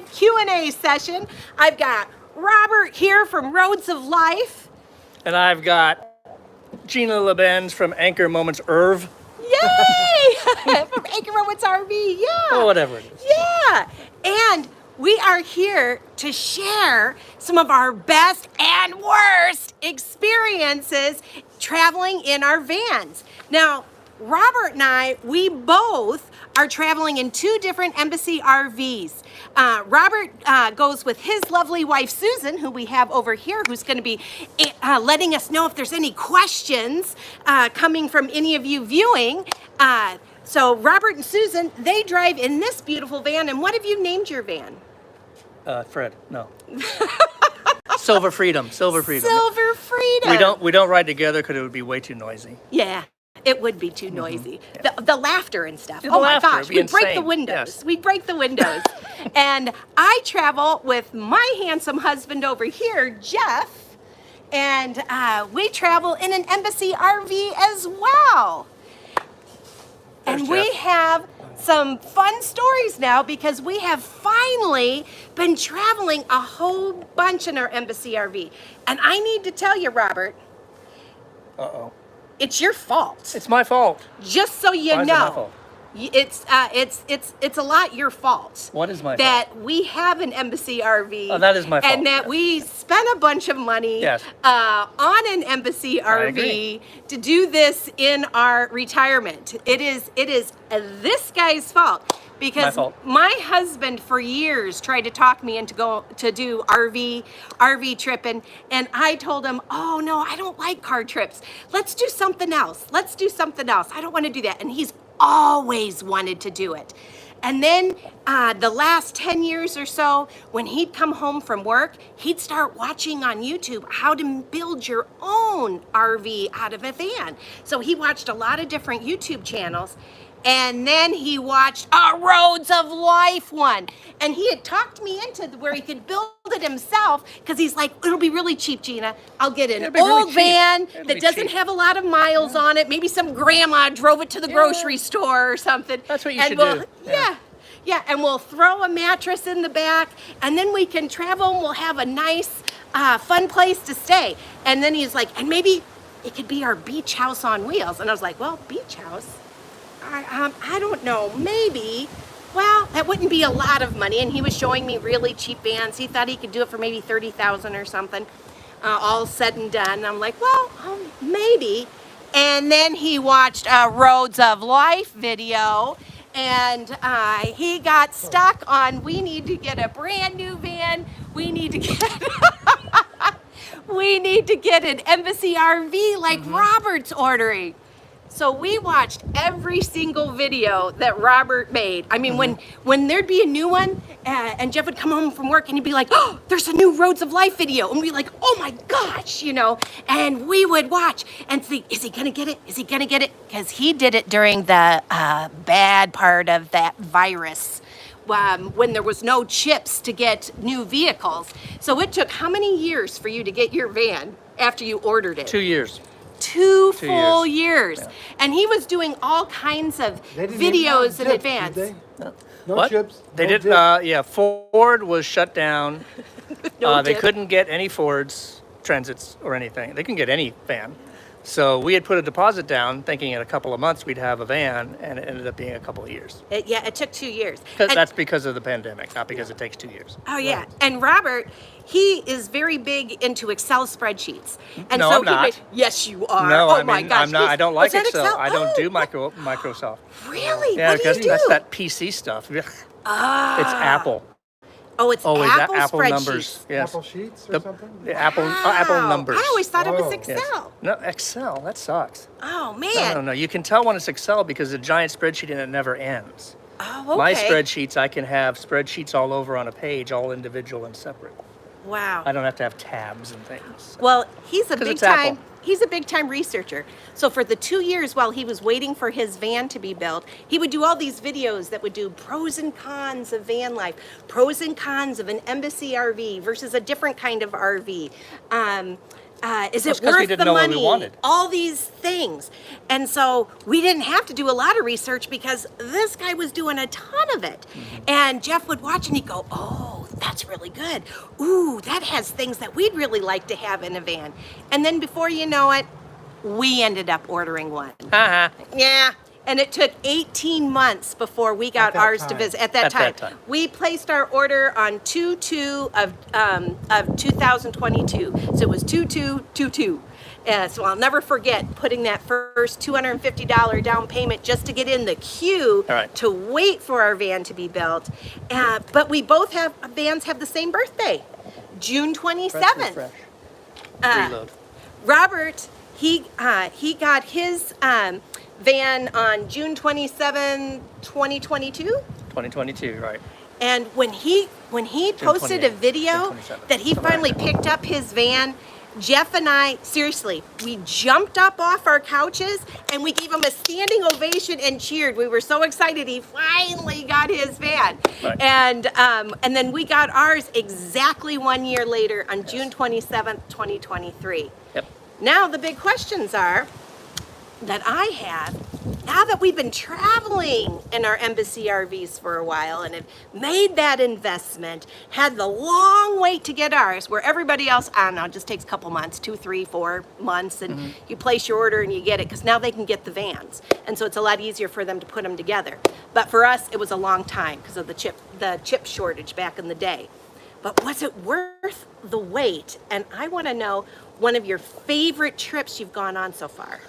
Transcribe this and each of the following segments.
live Q&A session. I've got Robert here from Roads of Life. And I've got Gina LeBenz from Anchor Moments Irv. Yay! From Anchor Moments RV, yeah. Or whatever it is. Yeah, and we are here to share some of our best and worst experiences traveling in our vans. Now, Robert and I, we both are traveling in 2 different Embassy RVs. Robert goes with his lovely wife, Susan, who we have over here, who's going to be letting us know if there's any questions coming from any of you viewing. So Robert and Susan, they drive in this beautiful van. And what have you named your van? Fred, no. Silver Freedom, Silver Freedom. Silver Freedom. We don't ride together because it would be way too noisy. Yeah. It would be too noisy. Yeah. The laughter and stuff. The Oh laughter my gosh, would be we'd break the insane. windows. Yes. We'd break the windows. And I travel with my handsome husband over here, Jeff, and we travel in an Embassy RV as well. And we Jeff. have some fun stories now because we have finally been traveling a whole bunch in our Embassy RV. And I need to tell you, Robert, it's your fault. It's my fault. Just so you Why is it my know, fault? it's a lot your fault. What is my that we have an Embassy RV. Oh, that is my fault, And that yes. we spent a bunch of money Yes. on an Embassy RV agree. to do this in our retirement. It is this guy's fault. Because My fault. my husband for years tried to talk me into go to do RV tripping, and I told him, "Oh no, I don't like car trips. Let's do something else. Let's do something else. I don't want to do that." And he's always wanted to do it. And then the last 10 years or so, when he'd come home from work, he'd start watching on YouTube how to build your own RV out of a van. So he watched a lot of different YouTube channels. And then he watched a Roads of Life one. And he had talked me into where he could build it himself because he's like, it'll be really cheap, Gina. I'll get an It'll be really old cheap. van It'll that be doesn't cheap. have a lot of miles on it. Maybe some grandma drove it to the grocery store or something. That's what you And should we'll- do. Yeah, and we'll throw a mattress in the back, and then we can travel and we'll have a nice, fun place to stay. And then he's like, and maybe it could be our beach house on wheels. And I was like, well, beach house? I don't know, maybe. Well, that wouldn't be a lot of money. And he was showing me really cheap vans. He thought he could do it for maybe $30,000 or something, all said and done. And I'm like, well, maybe. And then he watched a Roads of Life video, and he got stuck on, we need to get a brand new van. We need to get we need to get an Embassy RV like Robert's ordering. So we watched every single video that Robert made. I mean, when there'd be a new one, and Jeff would come home from work and he'd be like, "Oh, there's a new Roads of Life video," and we'd be like, "Oh my gosh," you know. And we would watch and think, "Is he gonna get it? Is he gonna get it?" Because he did it during the bad part of that virus. When there was no chips to get new vehicles. So it took how many years for you to get your van after you ordered it? 2 years. Two full years. Yeah. And he was doing all kinds of They didn't videos even in have advance. chips, did they? No What? chips. They no did. dip. Yeah, Ford was shut down. No They dip. couldn't get any Fords, Transits, or anything. They couldn't get any van. So we had put a deposit down, thinking in a couple of months we'd have a van, and it ended up being a couple of years. It took 2 years. And- That's because of the pandemic, not because it takes 2 years. Oh yeah, and Robert, he is very big into Excel spreadsheets. And No, so I'm not. Yes, you are. No, oh I my mean, gosh. I'm not. I don't like Was that Excel. I don't do Oh, Microsoft. Really? Yeah, What do you because do? that's that PC stuff. It's Apple. Oh, it's Always Apple Apple spreadsheets. numbers. Yes. Apple Sheets or The- something? the Apple Wow. Apple numbers. I always thought it was Oh. Excel. Yes. No, Excel. That sucks. Oh man. No. You can tell when it's Excel because the giant spreadsheet and it never ends. Oh, okay. My spreadsheets, I can have spreadsheets all over on a page, all individual and separate. Wow. I don't have to have tabs and things. Well, he's a 'Cause big it's Apple. time. He's a big time researcher. So for the 2 years while he was waiting for his van to be built, he would do all these videos that would do pros and cons of van life, pros and cons of an Embassy RV versus a different kind of RV. Is That's it 'cause we worth didn't the know what we money? wanted. All these things. And so we didn't have to do a lot of research because this guy was doing a ton of it. And Jeff would watch and he'd go, oh, that's really good. Ooh, that has things that we'd really like to have in a van. And then before you know it, we ended up ordering one. Haha. Yeah. And it took 18 months before we got that ours to time. visit. At that time, we placed our order on 2/2 of 2022. So it was 2/2/22. So I'll never forget putting that first $250 down payment just to get in the queue All right. to wait for our van to be built. But we both have vans have the same birthday, June 27th. Fresh. Uh, Reload. Robert, he got his van on June 27, 2022. 2022, right. And when he posted 28, a video June 27. that he finally picked up his van, Jeff and I, seriously, we jumped up off our couches and we gave him a standing ovation and cheered. We were so excited he finally got his van. Right. And then we got ours exactly 1 year later on June 27th, 2023. Yep. Now the big questions are that I have, now that we've been traveling in our Embassy RVs for a while and have made that investment, had the long wait to get ours, where everybody else, I don't know, just takes a couple months, 2, 3, 4 months, and you place your order and you get it, because now they can get the vans. And so it's a lot easier for them to put them together. But for us, it was a long time because of the chip shortage back in the day. But was it worth the wait? And I want to know one of your favorite trips you've gone on so far.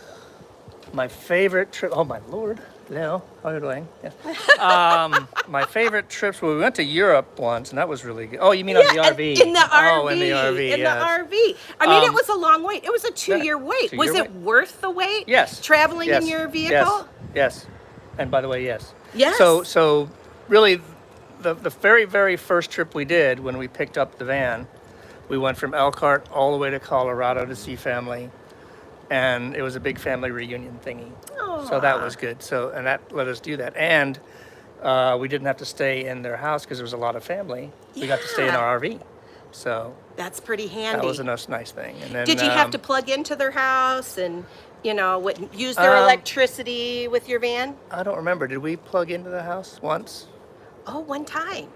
My favorite trip, oh my lord, no, how are you doing? Yeah. My favorite trips, well, we went to Europe once, and that was really good. Oh, you mean on the RV? In the RV. Oh, in the RV, In yes. the RV. I mean, it was a long wait. It was a 2-year wait. 2-year Was it wait. worth the wait? Yes. Traveling Yes. in your vehicle? Yes. And by the way, yes. Yes. So really, the very, very first trip we did when we picked up the van, we went from Elkhart all the way to Colorado to see family. And it was a big family reunion thingy. So that was good. So, and that let us do that. And we didn't have to stay in their house because there was a lot of family. We got to stay in Yeah. our RV. So That's pretty handy. that was a nice thing. And then, Did you have to plug into their house and, use their electricity with your van? I don't remember. Did we plug into the house once? Oh, one time.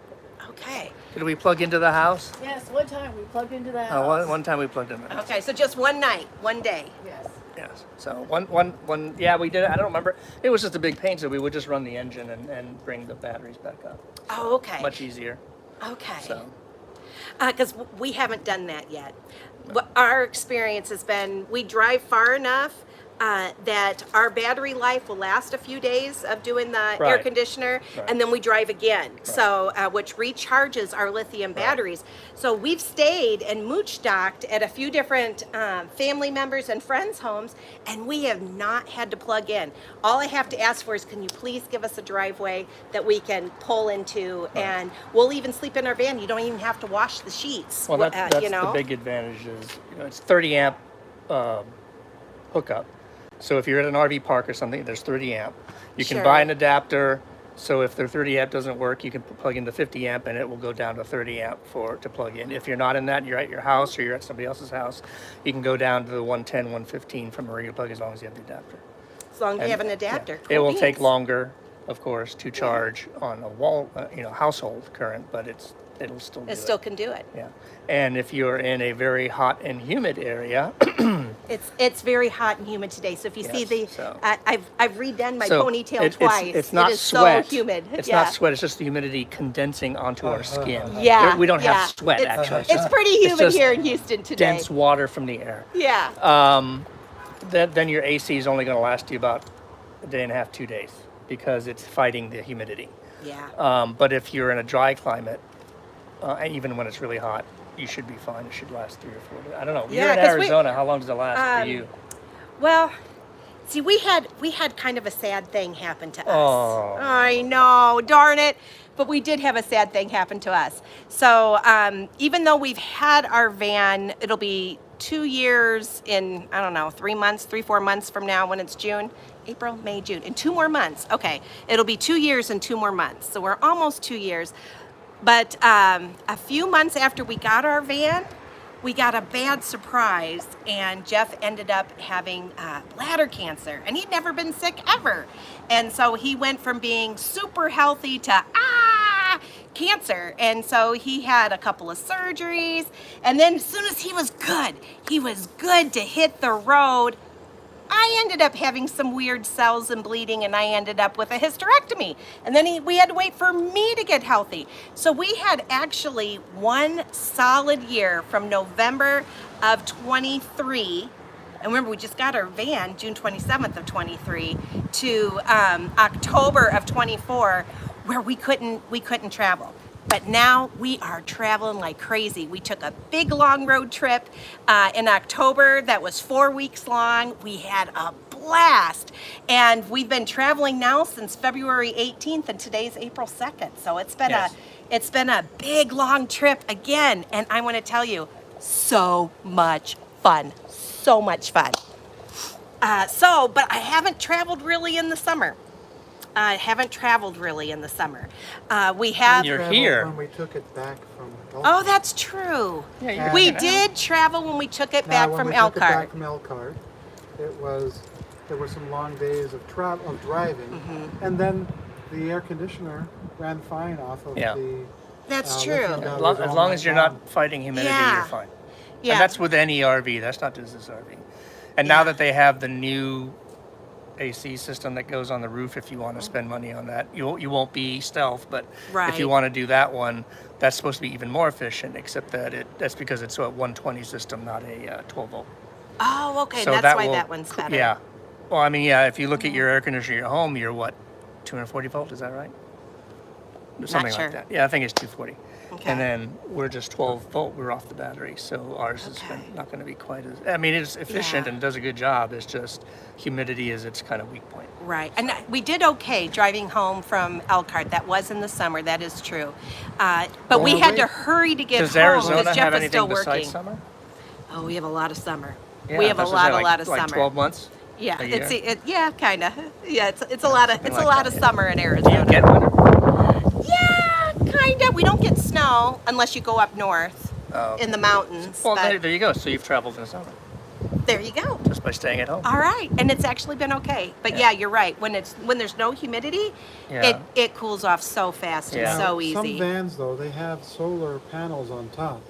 Okay. Did we plug into the house? Yes, one time we plugged into the Oh, house. one time we plugged in the house. Okay, so just one night, one day. Yes. Yes. So one, yeah, we did it. I don't remember. It was just a big pain, so we would just run the engine and bring the batteries back up. Oh, okay. Much easier. Okay. So, Because we haven't done that yet. What our experience has been, we drive far enough that our battery life will last a few days of doing the air Right. conditioner, Right. and then we drive again. So, which recharges our lithium batteries. So we've stayed and mooch docked at a few different family members and friends' homes, and we have not had to plug in. All I have to ask for is, can you please give us a driveway that we can pull into, and we'll even sleep in our van. You don't even have to wash the sheets. well, that's the big advantage is, it's 30 amp hookup. So if you're at an RV park or something, there's 30 amp. You can Sure. buy an adapter. So if their 30 amp doesn't work, you can plug into 50 amp and it will go down to 30 amp to plug in. If you're not in that, you're at your house or you're at somebody else's house, you can go down to the 110, 115 from a regular plug as long as you have the adapter. As long as you And, have an yeah, adapter. it Cool will take beans. longer, of course, to charge on a wall, household current, but it'll still do It still can do it. Yeah. And if you're in a very hot and humid area, It's very hot and humid today. So if you see Yes, so- I've redone my so ponytail twice. It's not it is sweat. so humid. It's yeah. not sweat. It's just the humidity condensing onto our skin. Yeah, We don't yeah. have sweat It's- actually. It's pretty humid just here in Houston today. dense water from the air. Yeah. Then your AC is only going to last you about a day and a half, 2 days, because it's fighting the humidity. Yeah. But if you're in a dry climate, even when it's really hot, you should be fine. It should last 3 or 4 days. I don't know. Yeah, You're in 'cause we- Arizona. How long does it last for you? Well, see, we had kind of a sad thing happen to us. Oh. I know, darn it. But we did have a sad thing happen to us. So even though we've had our van, it'll be 2 years in, I don't know, 3 months, 4 months from now when it's June. April, May, June. In 2 more months. Okay. It'll be 2 years and 2 more months. So we're almost 2 years. But a few months after we got our van, we got a bad surprise, and Jeff ended up having bladder cancer, and he'd never been sick ever. And so he went from being super healthy to cancer. And so he had a couple of surgeries, and then as soon as he was good to hit the road, I ended up having some weird cells and bleeding, and I ended up with a hysterectomy. And then we had to wait for me to get healthy. So we had actually one solid year from November of 23. And remember, we just got our van June 27th of 23 to October of 24, where we couldn't travel. But now we are traveling like crazy. We took a big long road trip in October that was 4 weeks long. We had a blast. And we've been traveling now since February 18th, and today's April 2nd. So it's been a big long trip again. And I want to tell you, so much fun. So much fun. But I haven't traveled really in the summer. We have. You're here. When we took it back from Elkhart. Oh, that's true. Yeah, We did travel when we took it back from When we took it back Elkhart. from Elkhart, there were some long days of driving, Mm-hmm. and then the air conditioner ran fine off of Yeah. the. That's lithium true. batteries As all long night as you're long. not fighting humidity, Yeah. you're fine. Yeah. And that's with any RV. That's not just this RV. And now Yeah. that they have the new AC system that goes on the roof, if you want to spend money on that, you won't be stealth. But if Right. you want to do that one, that's supposed to be even more efficient. Except that that's because it's a 120 system, not a 12 volt. Oh, okay. So That's why will that one's better. Yeah. Well, I mean, yeah. If you look at your air conditioner at your home, you're what, 240 volt? Is that right? Something sure. like that. Yeah, I think it's 240. Okay. And then we're just 12 volt. We're off the battery, so ours is Okay. not going to be quite as. I mean, it's efficient Yeah. and does a good job. It's just humidity is its kind of weak point. Right. And we did okay driving home from Elkhart. That was in the summer. That is true. But we Well, had wait. to hurry to get Does home Arizona because Jeff have was anything still besides working. summer? Oh, we have a lot of summer. Yeah, we have a that's what I lot, said, a lot of like summer. 12 months. Yeah, a year? yeah, kind of. Yeah, it's a lot of Something it's a like lot that, of yeah. summer in Do Arizona. you get winter? Yeah, kind of. We don't get snow unless you go up north Oh, in the mountains. Well, but there you go. So you've traveled in the summer there you go. just by staying at home. All right, and it's actually been okay. But Yeah. yeah, you're right. When there's no humidity, Yeah. it cools off so fast Yeah. and so Now, easy. Some vans, though, they have solar panels on top.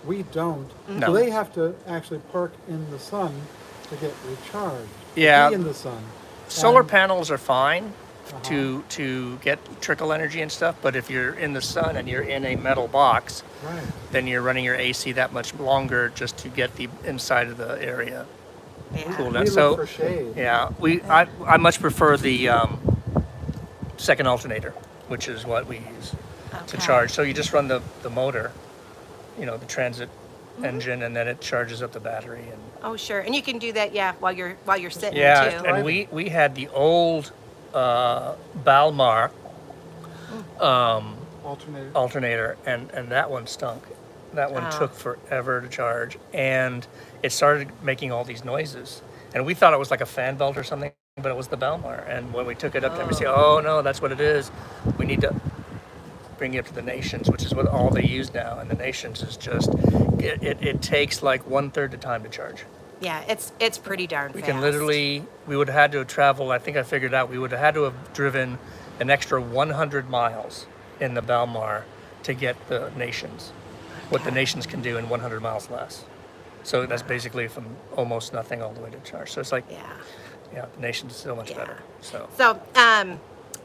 We don't. No. So they have to actually park in the sun to get recharged. Yeah. Be in the sun. Solar And- panels are fine to get trickle energy and stuff, but if you're in the sun and you're in a metal box, Right. then you're running your AC that much longer just to get the inside of the area Yeah. cooled We down. look So for shade. yeah, I much prefer the second alternator, which is what we use to Okay. charge. So you just run the motor, the transit Mm-hmm. engine, and then it charges up the battery. And Oh, sure. And you can do that, yeah, while you're sitting yeah, too. and we had the old Balmar Alternator. alternator, and that one stunk. That one Oh. took forever to charge, and it started making all these noises. And we thought it was like a fan belt or something, but it was the Balmar. And when we took it up to Embassy, oh no, that's what it is. We need to bring it up to the Nations, which is what all they use now. And the Nations is just, it takes like 1/3 the time to charge. Yeah, it's pretty darn We fast. can literally, we would have had to have traveled, I think I figured out, we would have had to have driven an extra 100 miles in the Balmar to get the Nations, what the Nations can do in 100 miles less. So that's basically from almost nothing all the way to charge. So it's like, Yeah. the Nations is so much Yeah. better. So So,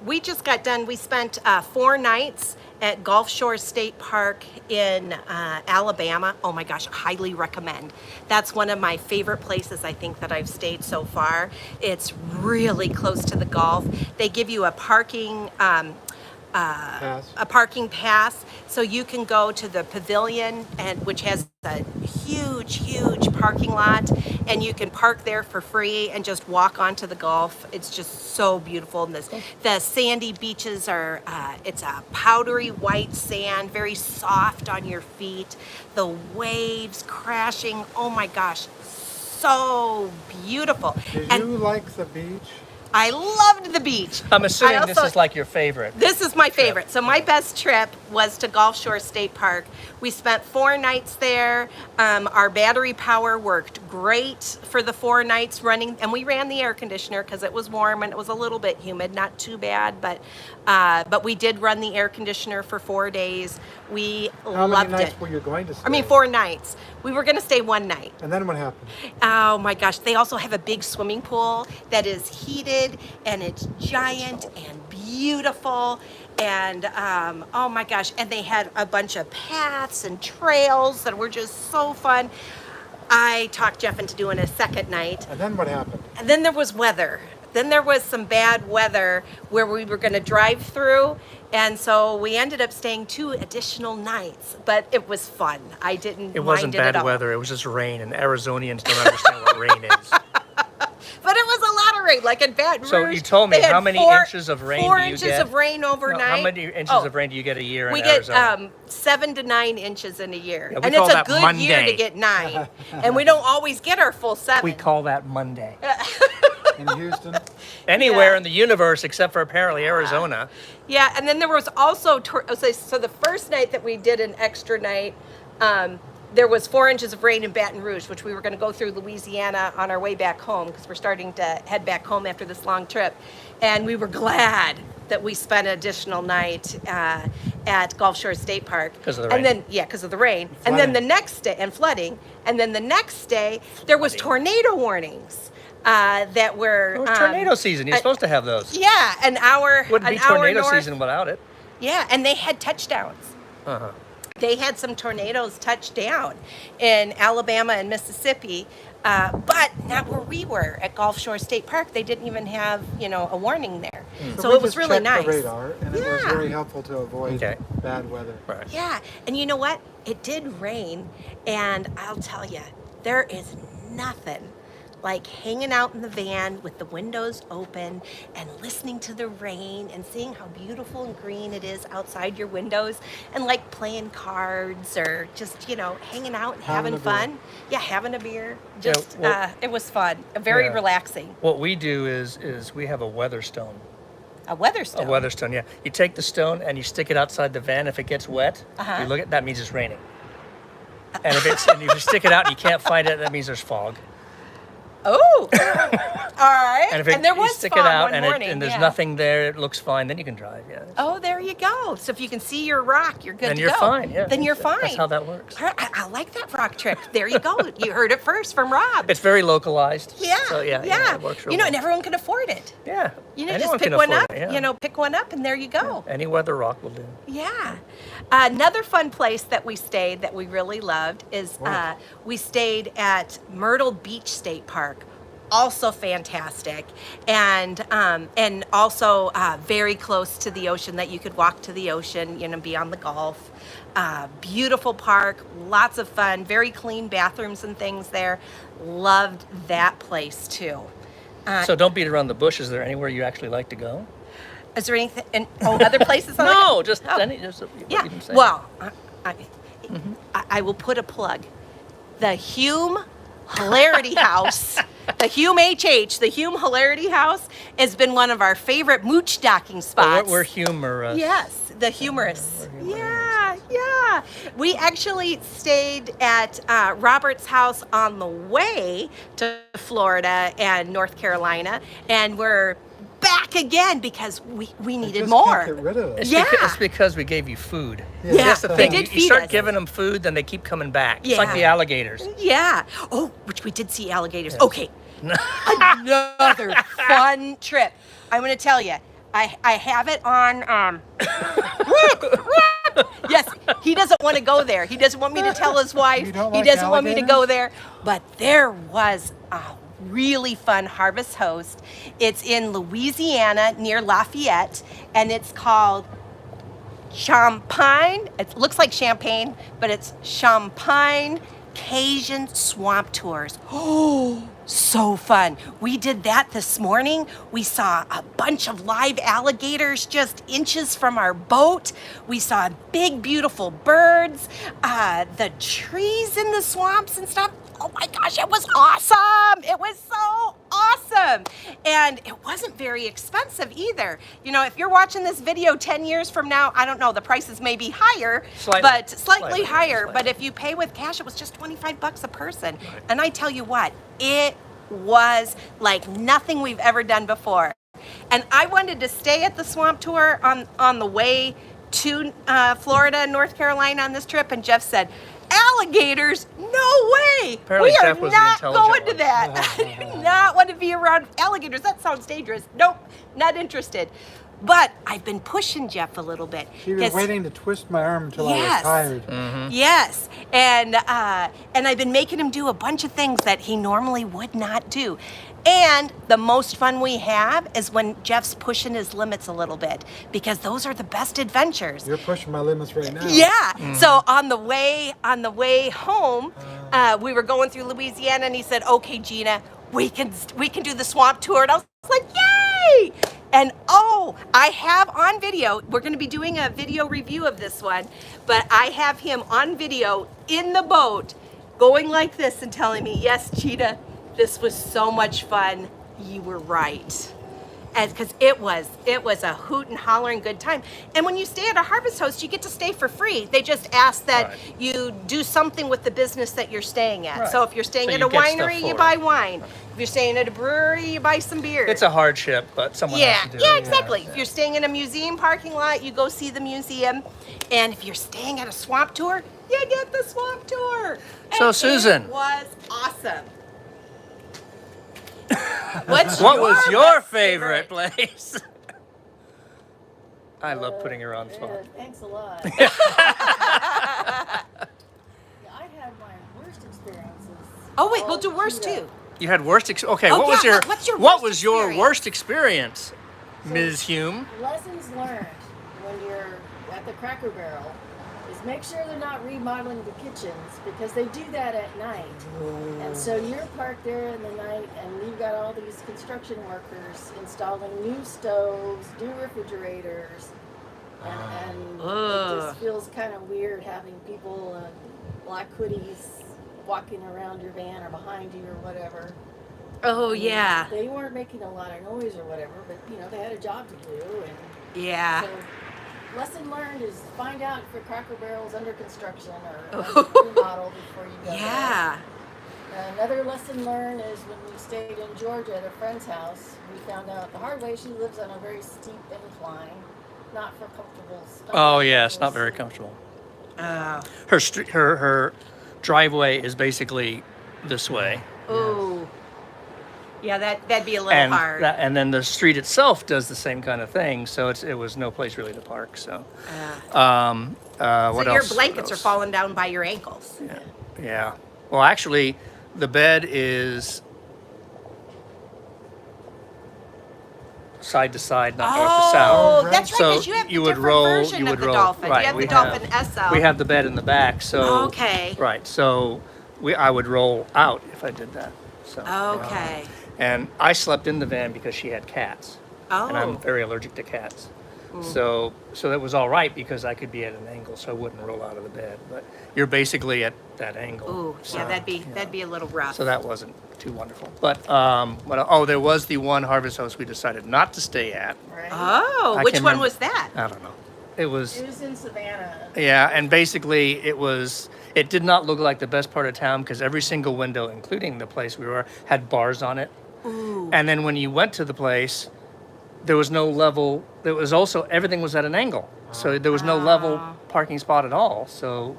we just got done. We spent 4 nights at Gulf Shore State Park in Alabama. Oh my gosh, highly recommend. That's one of my favorite places I think that I've stayed so far. It's really close to the Gulf. They give you a parking pass, so you can go to the pavilion, which has a huge parking lot, and you can park there for free and just walk onto the Gulf. It's just so beautiful. And the sandy beaches are it's a powdery white sand, very soft on your feet. The waves crashing. Oh my gosh, so beautiful. Did And you like the beach? I loved the beach. I'm assuming I this also- is like your favorite. This is my favorite. So my best trip was to Gulf Shore State Park. We spent 4 nights there. Our battery power worked great for the 4 nights running, and we ran the air conditioner because it was warm and it was a little bit humid, not too bad, but we did run the air conditioner for 4 days. We How many loved nights it. were you going to stay? I mean, 4 nights. We were going to stay 1 night. And then what happened? Oh my gosh, they also have a big swimming pool that is heated and it's giant and beautiful. And oh my gosh, and they had a bunch of paths and trails that were just so fun. I talked Jeff into doing a second night. And then what happened? And then there was weather. Then there was some bad weather where we were going to drive through. And so we ended up staying 2 additional nights, but it was fun. I didn't It wasn't mind it at bad all. weather. It was just rain, and Arizonians don't understand what rain is. But it was a lot of rain, like in Baton Rouge. So you told me they had how many 4 inches of rain Four do you inches get? of rain No, overnight. how many inches Oh, of rain do you get a year in we get Arizona? 7 to 9 inches in a year, Yeah, we and call it's a that good year Monday. to get 9. And we don't always get our full 7. We call that Monday. In Houston? Anywhere Yeah. in the universe except for apparently Arizona. Yeah, and then there was also so the first night that we did an extra night, there was 4 inches of rain in Baton Rouge, which we were going to go through Louisiana on our way back home because we're starting to head back home after this long trip, and we were glad that we spent an additional night at Gulf Shore State Park. 'Cause of the And rain. then because of the rain, and then the next day and flooding, and then the next day there was tornado warnings that were It was tornado season. You're supposed to have those. yeah, an hour Wouldn't be an hour tornado north. season without it. Yeah, and they had touchdowns. Uh-huh. They had some tornadoes touch down in Alabama and Mississippi, but not where we were at Gulf Shore State Park. They didn't even have, a warning there. So we it was just really checked nice. the radar, and it was Yeah. very helpful to avoid Okay. bad weather. Right. Yeah, and you know what? It did rain, and I'll tell you, there is nothing like hanging out in the van with the windows open and listening to the rain and seeing how beautiful and green it is outside your windows, and like playing cards or just, hanging out and Having having a beer. fun. Yeah, having a beer. Yeah, Just, well- it was fun. Very Yeah. relaxing. What we do is we have a weather stone. A weather stone. A weather stone, yeah. You take the stone and you stick it outside the van. If it gets wet, Uh-huh. you look at that means it's raining. And if you stick it out and you can't find it, that means there's fog. Oh, all right. And if there you was stick fog it out one and, morning. and there's yeah. nothing there, it looks fine, then you can drive, yeah. Oh, there you go. So if you can see your rock, you're good Then to you're go. fine, yeah. Then you're fine. That's how that works. All right, I like that rock trip. There you go. You heard it first from Rob. It's very localized. yeah. So yeah, it works real and well. everyone can afford it. Yeah. Just anyone pick can one afford up. it, yeah. Pick one up, and there you go. Any weather rock will do. Yeah. Another fun place that we stayed that we really loved is we stayed at Myrtle Beach State Park. Also fantastic, and also very close to the ocean, that you could walk to the ocean, be on the Gulf. Beautiful park, lots of fun, very clean bathrooms and things there. Loved that place too. So don't beat around the bush. Is there anywhere you actually like to go? Is there anything? Other places? On No, just Oh. any. Just what Yeah. you can say. Well, I will put a plug. The Hume Hilarity House, the Hume HH, the Hume Hilarity House has been one of our favorite mooch docking spots. We're humorous. Yes, the humorous. Yeah. We actually stayed at Robert's house on the way to Florida and North Carolina, and we're back again because we needed Just more. can't get rid of it. It's because we gave you food. Yeah, That's the they thing. did You feed start us. giving them food, then they keep coming back. It's Yeah. like the alligators. Yeah. Oh, which we did see alligators. Okay. Another fun trip. I'm going to tell you. I have it on. Yes, he doesn't want to go there. He doesn't want me to tell his wife. You don't He like doesn't want me to go alligators? there. But there was a really fun harvest host. It's in Louisiana near Lafayette, and it's called Champagne. It looks like champagne, but it's Champagne Cajun Swamp Tours. Oh, so fun. We did that this morning. We saw a bunch of live alligators just inches from our boat. We saw big, beautiful birds, the trees in the swamps and stuff. Oh my gosh, it was awesome. It was so awesome. awesome. And it wasn't very expensive either. You know, if you're watching this video 10 years from now, I don't know, the prices may be higher, but slightly higher. But if you pay with cash, it was just 25 bucks a person. Right. And I tell you what, it was like nothing we've ever done before. And I wanted to stay at the swamp tour on the way to Florida and North Carolina on this trip, and Jeff said, alligators? No way! Apparently we are Jeff was the not intelligent going to one. that. I do not want to be around alligators. That sounds dangerous. Nope, not interested. But I've been pushing Jeff a little bit. She was waiting to twist my arm until I was tired. Yes, and I've been making him do a bunch of things that he normally would not do. And the most fun we have is when Jeff's pushing his limits a little bit, because those are the best adventures. You're pushing my limits right now. Yeah. So on the way home, we were going through Louisiana, and he said, "Okay, Gina, we can do the swamp tour." And I was like, "Yay!" And I have on video. We're going to be doing a video review of this one, but I have him on video in the boat, going like this and telling me, "Yes, Gina, this was so much fun. You were right." And because it was a hoot and hollering good time. And when you stay at a Harvest Host, you get to stay for free. They just ask that you do something with the business that you're staying at. Right. So if you're staying So at you a get stuff winery, for you it. buy wine. If you're staying at a brewery, you buy some beer. It's a hardship, but someone has to do Yeah, it. exactly. If you're staying in a museum parking lot, you go see the museum. And if you're staying at a swamp tour, you get the swamp tour. So, And Susan. it was awesome. What was your favorite place? I love putting her on the spot. Thanks a lot. Yeah, I had my worst experiences. Oh wait, we'll do all worse queued too. up. You had worst. Okay, Oh, what was yeah, your what's your worst worst experience, Ms. Hume? Lessons learned when you're at the Cracker Barrel is make sure they're not remodeling the kitchens, because they do that at night. And so you're parked there in the night, and you've got all these construction workers installing new stoves, new refrigerators, and it just feels kind of weird having people in black hoodies walking around your van or behind you or whatever. Oh yeah. They weren't making a lot of noise or whatever, but they had a job to do. And Yeah. so, lesson learned is find out if your Cracker Barrel's under construction or remodel before you go Yeah. there. Another lesson learned is when we stayed in Georgia at a friend's house, we found out the hard way she lives on a very steep incline, not for comfortable stuff. Oh yes, not very comfortable. Her driveway is basically this way, Oh. Yeah, that'd be a little and hard. and then the street itself does the same kind of thing. So it was no place really to park. So, what so your else? blankets What are else? falling down by your ankles. Yeah. Well, actually, the bed is side to side, not north to south. Oh, right. that's right, So because you have the you would different roll. version You of would the roll. Dolphin. Right. You have we the Dolphin SL. We have the bed in the back. So. Okay. Right. So I would roll out if I did that. So. Okay. And I slept in the van because she had cats. And I'm Oh. very allergic to cats. So that was all right because I could be at an angle, so I wouldn't roll out of the bed. But you're basically at that angle. Ooh, so, yeah, that'd be a little rough. So that wasn't too wonderful. But there was the one Harvest House we decided not to stay at. Right? Oh, I which can one remember- was that? I don't know. It was. It was in Savannah. Yeah, and basically it did not look like the best part of town because every single window, including the place we were, had bars on it. Ooh. And then when you went to the place, there was no level. There was also, everything was at an angle. So there was no level parking spot at all. So,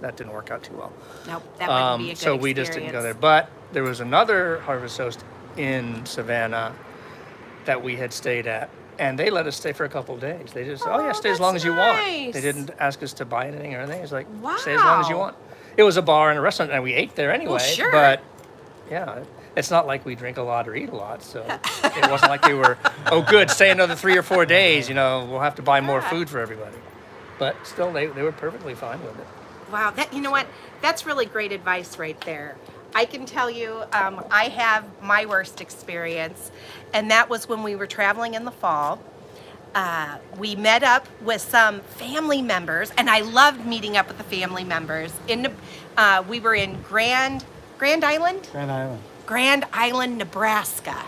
that didn't work out too well. Nope, that wouldn't be a good So we just didn't go there. experience. But there was another Harvest Host in Savannah that we had stayed at. And they let us stay for a couple of days. They just, Oh, stay as long that's as you want. nice. They didn't ask us to buy anything or anything. It's like, stay as long as you Wow. want. It was a bar and a restaurant, and we ate there anyway. sure. But, yeah, it's not like we drink a lot or eat a lot. So it wasn't like they were, good, stay another 3 or 4 days. We'll have to buy more Yeah. food for everybody. But still, they were perfectly fine with it. Wow, you know what? That's really great advice right there. I can tell you, I have my worst experience, and that was when we were traveling in the fall. We met up with some family members, and I loved meeting up with the family members. We were in Grand Island. Grand Island. Grand Island, Nebraska.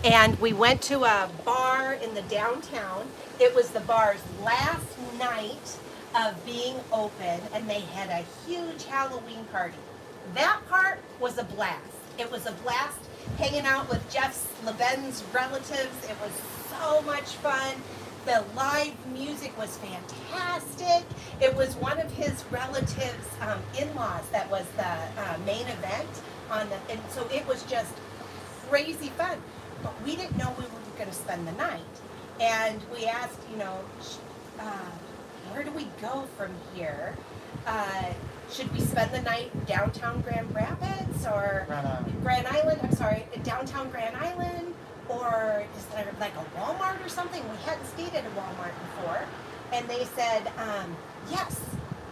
And we went to a bar in the downtown. It was the bar's last night of being open, and they had a huge Halloween party. That part was a blast. It was a blast hanging out with Jeff's LeBen's relatives. It was so much fun. The live music was fantastic. It was one of his relatives' in-laws that was the main event and so it was just crazy fun. But we didn't know we were going to spend the night, and we asked, where do we go from here? Should we spend the night downtown Grand Rapids or downtown Grand Island? Or is there like a Walmart or something? We hadn't stayed at a Walmart before. And they said, yes,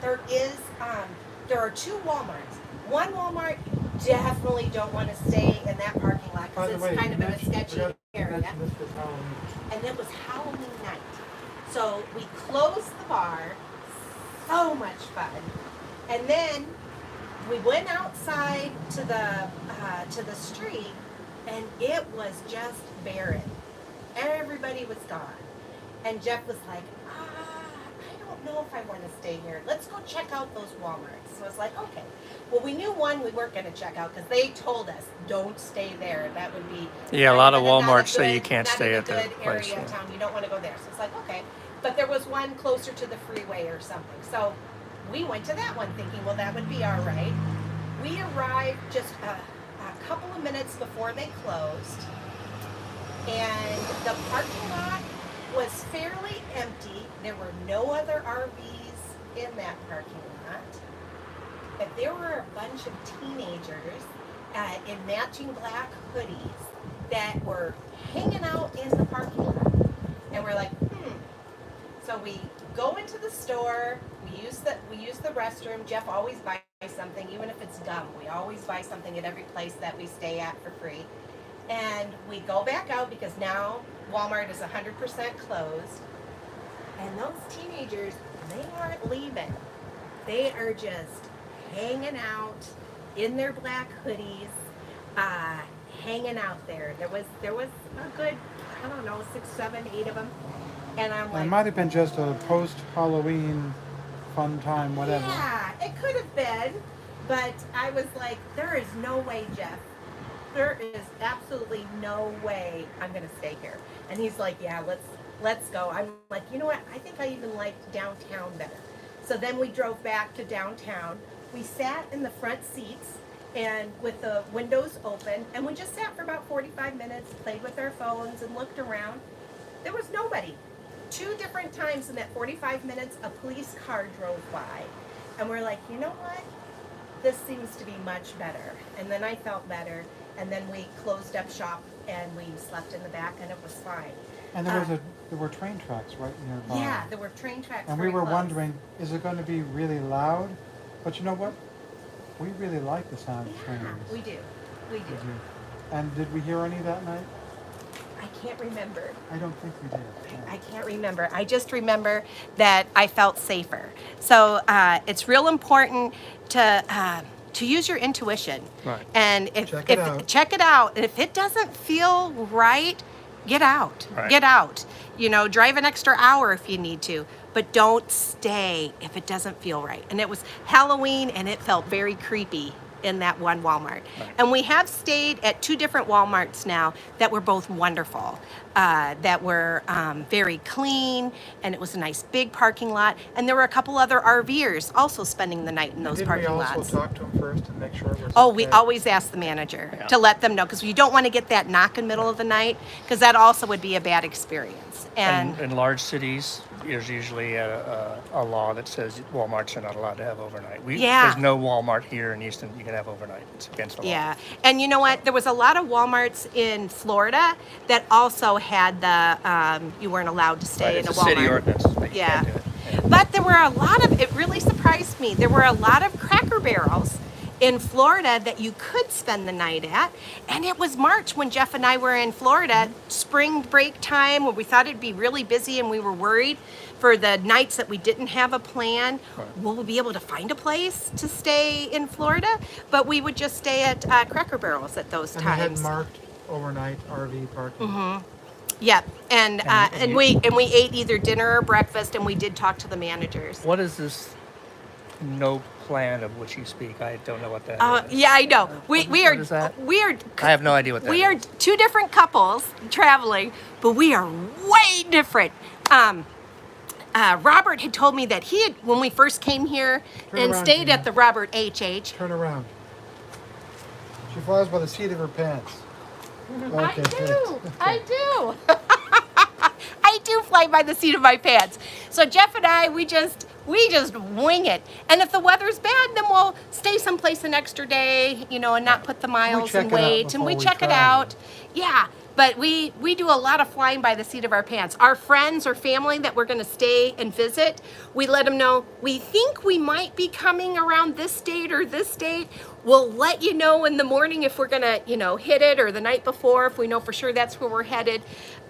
there are 2 Walmarts. One Walmart, definitely don't want to stay in that parking lot because it's kind of in a sketchy area. And it was Halloween night. So we closed the bar, so much fun. And then we went outside to the street, and it was just barren. Everybody was gone. And Jeff was like, I don't know if I want to stay here. Let's go check out those Walmarts. So I was like, okay. Well, we knew one we weren't going to check out because they told us, don't stay there. That would be... Yeah, a lot of Walmarts say you can't stay at that place. Area of town. You don't want to go there. So it's like, okay. But there was one closer to the freeway or something. So we went to that one thinking, well, that would be all right. We arrived just a couple of minutes before they closed, and the parking lot was fairly empty. There were no other RVs in that parking lot, but there were a bunch of teenagers in matching black hoodies that were hanging out in the parking lot, and we're like, So we go into the store. We use the restroom. Jeff always buys something, even if it's gum. We always buy something at every place that we stay at for free. And we go back out because now Walmart is 100% closed. And those teenagers, they aren't leaving. They are just hanging out in their black hoodies, hanging out there. There was a good, 6, 7, 8 of them. And I'm like, it might have been just a post-Halloween fun time, whatever. Yeah, it could have been, but I was like, there is no way, Jeff. There is absolutely no way I'm gonna stay here. And he's like, yeah, let's go. I'm like, you know what? I think I even liked downtown better. So then we drove back to downtown. We sat in the front seats and with the windows open, and we just sat for about 45 minutes, played with our phones and looked around. There was nobody. 2 different times in that 45 minutes, a police car drove by. And we're like, you know what? This seems to be much better. And then I felt better. And then we closed up shop and we slept in the back, and it was fine. And there were train tracks right nearby. Yeah, there were train tracks. And we were wondering, is it going to be really loud? But you know what? We really like the sound of trains. Yeah, we do. We do. And did we hear any that night? I can't remember. I don't think we did. I can't remember. I just remember that I felt safer. So it's real important to use your intuition. Right. And check it out. And if it doesn't feel right, get out. Right. Get out. Drive an extra hour if you need to, but don't stay if it doesn't feel right. And it was Halloween, and it felt very creepy in that one Walmart. Right. And we have stayed at 2 different Walmarts now that were both wonderful, that were very clean, and it was a nice big parking lot. And there were a couple other RVers also spending the night in those parking lots. Did we also talk to them first and make sure it was We okay? always ask the manager to let them know, because you don't want to get that knock in the middle of the night, because that also would be a bad experience. And in large cities, there's usually a law that says Walmarts are not allowed to have overnight. There's no Walmart here in Houston you can have overnight. It's against the law. yeah, and you know what? There was a lot of Walmarts in Florida that also had the you weren't allowed to stay in a It's a Walmart. city ordinance. But you Yeah. can't do it. Yeah. But there were a lot of, it really surprised me, there were a lot of Cracker Barrels in Florida that you could spend the night at. And it was March when Jeff and I were in Florida, spring break time, where we thought it'd be really busy and we were worried for the nights that we didn't have a plan, we'll be able to find a place to stay in Florida. But we would just stay at Cracker Barrels at those And they had times. marked overnight RV parking. Yep, and we ate either dinner or breakfast, and we did talk to the managers. What is this no plan of which you speak? I don't know what that is. Yeah, I know. We what is that? I have no idea what that we is. are two different couples traveling, but we are way different. Robert had told me that he had, when we first came here Turn and around, stayed Gina. at the Robert H.H. Turn around. She flies by the seat of her pants. Okay, I do. I do fly by the seat of my pants. So Jeff and I, we just wing it. And if the weather's bad, then we'll stay someplace an extra day, you know, and not put the miles check and it out wait. And we before we check it travel. out. Yeah. But we do a lot of flying by the seat of our pants. Our friends or family that we're going to stay and visit, we let them know, we think we might be coming around this date or this date. We'll let you know in the morning if we're going to, you know, hit it, or the night before if we know for sure that's where we're headed.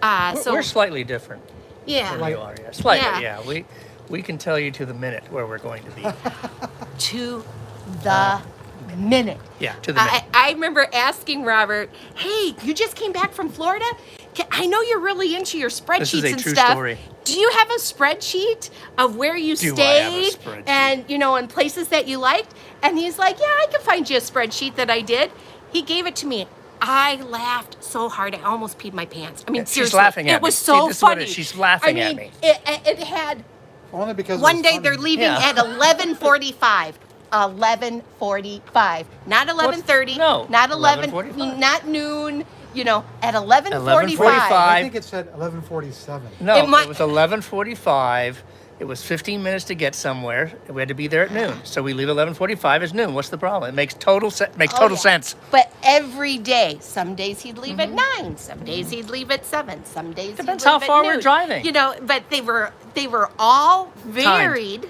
We're slightly different Yeah. than you are. Yeah. Slightly, Yeah. yeah. We can tell you to the minute where we're going to be. To the minute. Yeah, to the minute. I remember asking Robert, hey, you just came back from Florida? I know you're really into your spreadsheets This is a and true stuff. story. Do you have a spreadsheet of where you Do I have a stayed spreadsheet? and, you know, and places that you liked? And he's like, yeah, I can find you a spreadsheet that I did. He gave it to me. I laughed so hard, I almost peed my pants. I mean, She's seriously, laughing at it was me. so See, this is what funny. it is. She's laughing I at mean, me. It had Only because it one was day funny. they're leaving Yeah. at 11:45. 11:45, not 11:30. No, not 11. 11:45. Not noon. You know, at 11:45. 11:45. I think it said 11:47. No, It might- it was 11:45. It was 15 minutes to get somewhere. We had to be there at noon. So we leave 11:45 is noon. What's the problem? It makes total Oh, yeah. sense. But every day, some days he'd leave at 9, some days he'd leave at 7, some days Depends he'd how leave far at we're noon. driving. You know, but they were all varied.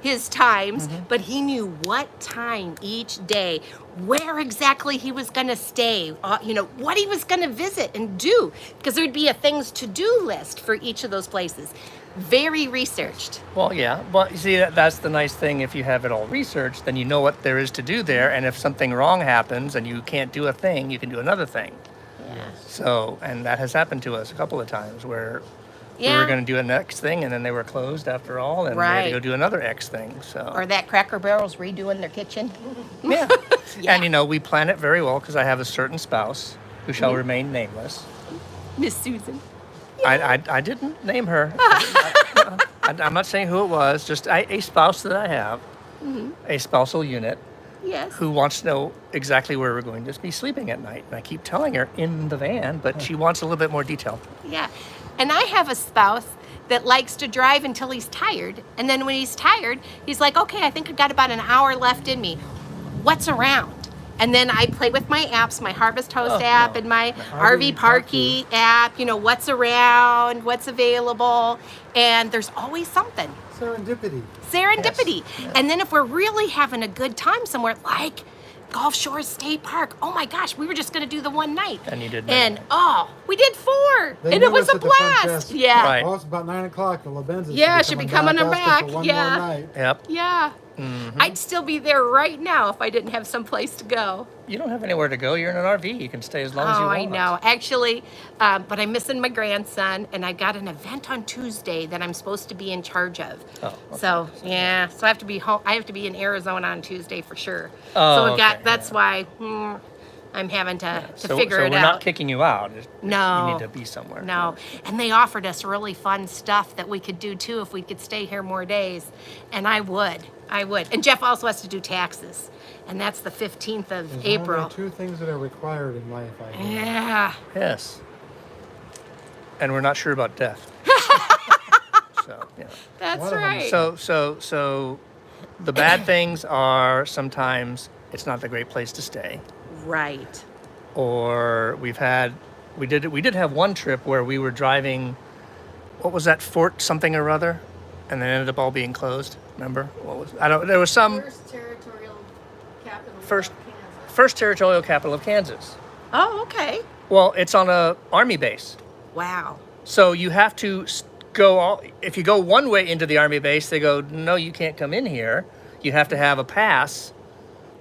His times, but he knew what time each day, where exactly he was going to stay, you know, what he was going to visit and do, because there'd be a things to do list for each of those places. Very researched. Well, yeah, but you see, that's the nice thing. If you have it all researched, then you know what there is to do there. And if something wrong happens and you can't do a thing, you can do another thing. Yeah. So, and that has happened to us a couple of times where we Yeah. were going to do an X thing and then they were closed after all, and we had to Right. go do another X thing. So, Or that Cracker Barrel's redoing their kitchen. yeah. Yeah. And you know, we plan it very well because I have a certain spouse who shall remain nameless. Miss Susan. I didn't name her. I'm not saying who it was, just a spouse that I have, a spousal unit, Yes. who wants to know exactly where we're going to be sleeping at night. And I keep telling her in the van, but she wants a little bit more detail. Yeah. And I have a spouse that likes to drive until he's tired. And then when he's tired, he's like, okay, I think I've got about an hour left in me. What's around? And then I play with my apps, my Harvest Host app and my RV Parky app, you know, what's around, what's available. And there's always something. Serendipity. Serendipity. And then if we're really having a good time somewhere, like Gulf Shores State Park, oh my gosh, we were just going to do the one night. And you did many And nights. oh, we did 4. They and knew it was us a at the front blast. desk. Yeah. Right. Oh, it's about 9 o'clock. The LaBenzas Yeah, should be coming back. For one Yeah. more night. Yep. Yeah. I'd still be there right now if I didn't have some place to go. You don't have anywhere to go. You're in an RV. You can stay as long as you Oh, want. I know. Actually, but I'm missing my grandson, and I got an event on Tuesday that I'm supposed to be in charge of. Oh, okay. So yeah, so I have to be home. I have to be in Arizona on Tuesday for sure. Oh, so it got. okay, That's yeah. why I'm having to So figure it we're out. not kicking you out. No. You need to be somewhere. No, and they offered us really fun stuff that we could do too if we could stay here more days, and I would. And Jeff also has to do taxes, and that's the 15th of There's April. only 2 things that are required in life, I think. Yeah. Yes. And we're not sure about death. So, yeah. That's One of 'em. right. So the bad things are sometimes it's not the great place to stay. Right. Or we did have one trip where we were driving, what was that, Fort something or other, and then ended up all being closed. Remember? There was some First territorial capital First- of Kansas. first territorial capital of Kansas. Oh, okay. Well, it's on a army base. Wow. So you have to if you go one way into the Army base, they go, no, you can't come in here. You have to have a pass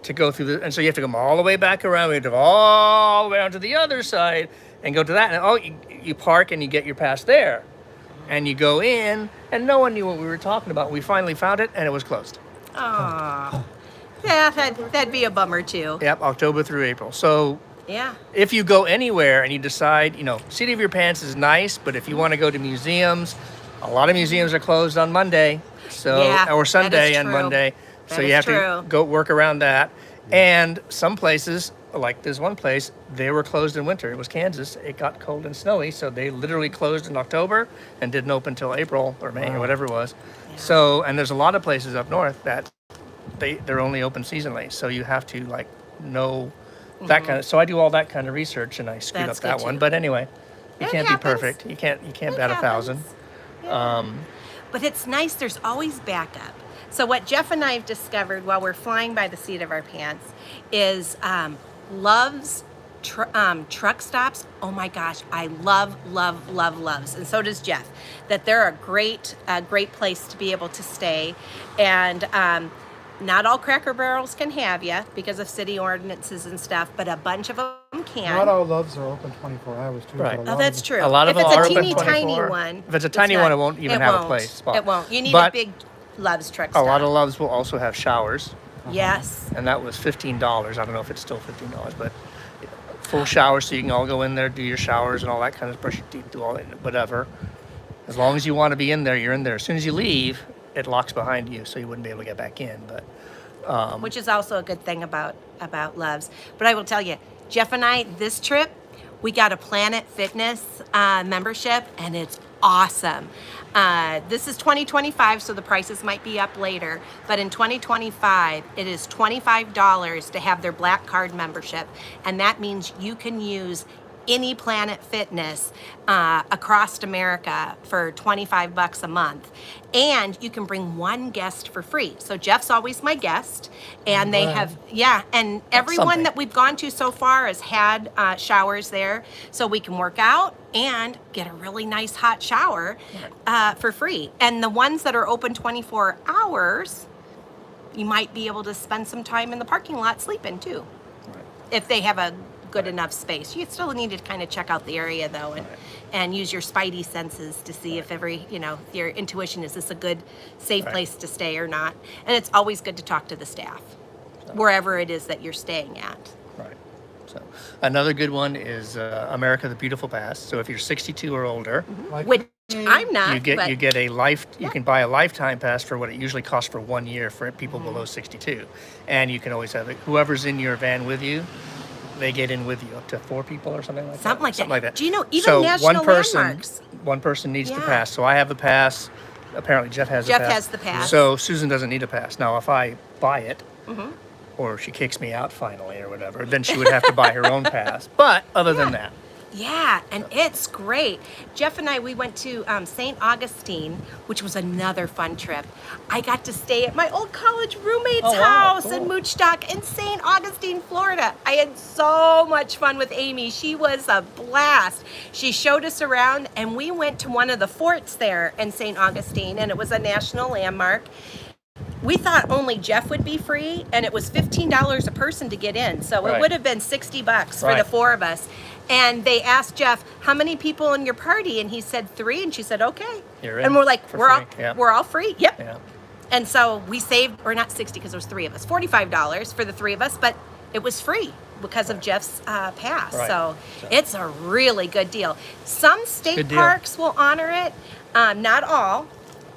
to go through and so you have to come all the way back around. We have to go all the way onto the other side and go to that. And you park and you get your pass there, and you go in, and no one knew what we were talking about. We finally found it, and it was closed. Oh, yeah, that'd be a bummer too. Yep, October through April. So Yeah. if you go anywhere and you decide, seat of your pants is nice, but if you want to go to museums, a lot of museums are closed on Monday, or Sunday that is and true. Monday. That So you is have true. to go work around that. And some places, like this one place, they were closed in winter. It was Kansas. It got cold and snowy, so they literally closed in October and didn't open until April or May or whatever it was. Yeah. So, and there's a lot of places up north that they're only open seasonally. So you have to know that kind of. So I do all that kind of research, and I screwed That's up that good one. too. But anyway, you It can't happens. be perfect. You can't It bat happens. 1,000. Yeah. But it's nice. There's always backup. So what Jeff and I have discovered while we're flying by the seat of our pants is Love's truck stops. Oh my gosh, I love Love's, and so does Jeff. That they're a great place to be able to stay, and not all Cracker Barrels can have you because of city ordinances and stuff, but a bunch of them can. Not all Loves are open 24 hours too. Right. but a Oh, lot that's of true. A lot of if them it's are a open teeny 24. tiny one, If it's a it's tiny not- one, it won't even have a won't. place spot. It won't. You need But a big Love's truck A stop. lot of Loves will also have showers, Yes. and that was $15. I don't know if it's still $15, but full shower, so you can all go in there, do your showers and all that kind of brush your teeth, do all that, whatever. As long as you want to be in there, you're in there. As soon as you leave, it locks behind you, so you wouldn't be able to get back in. But Which is also a good thing about Love's. But I will tell you, Jeff and I, this trip, we got a Planet Fitness membership, and it's awesome. This is 2025, so the prices might be up later. But in 2025, it is $25 to have their Black Card membership, and that means you can use any Planet Fitness across America for $25 a month, and you can bring one guest for free. So Jeff's always my guest, and they have and everyone something. that we've gone to so far has had showers there, so we can work out and get a really nice hot shower for free. And the ones that are open 24 hours, you might be able to spend some time in the parking lot sleeping too, if they have a good enough space. You still need to kind of check out the area though, and use your spidey senses to see if your intuition, is this a good, safe place to stay or not? And it's always good to talk to the staff, wherever it is that you're staying at. right. So another good one is America the Beautiful Pass. So if you're 62 or older, Like Which I'm not. you but get a you can buy a lifetime pass for what it usually costs for 1 year for people below 62, and you can always have whoever's in your van with you. They get in with you, up to 4 people or something like that. Something like that. Do you know, even so national landmarks? landmarks? One person needs the Yeah. pass. So I have the pass. Apparently Jeff has Jeff the pass. has the pass. So Susan doesn't need a pass. Now if I buy it, Mm-hmm. or she kicks me out finally or whatever, then she would have to buy her own pass. But other than that, Yeah, and it's great. Jeff and I, we went to St. Augustine, which was another fun trip. I got to stay at my old college roommate's Oh, wow, house cool. in Moochstock in St. Augustine, Florida. I had so much fun with Amy. She was a blast. She showed us around, and we went to one of the forts there in St. Augustine, and it was a national landmark. We thought only Jeff would be free, and it was $15 a person to get in. So it Right. would have been $60 for Right. the 4 of us. And they asked Jeff, how many people in your party? And he said 3, and she said, okay. You're in And we're like, for we're all free. Yeah. we're all free. Yep. yeah, And so we saved, or not 60 because there was 3 of us, $45 for the 3 of us, but it was free because of Jeff's pass. Right. So it's a really good deal. Some state Good deal. parks will honor it, not all,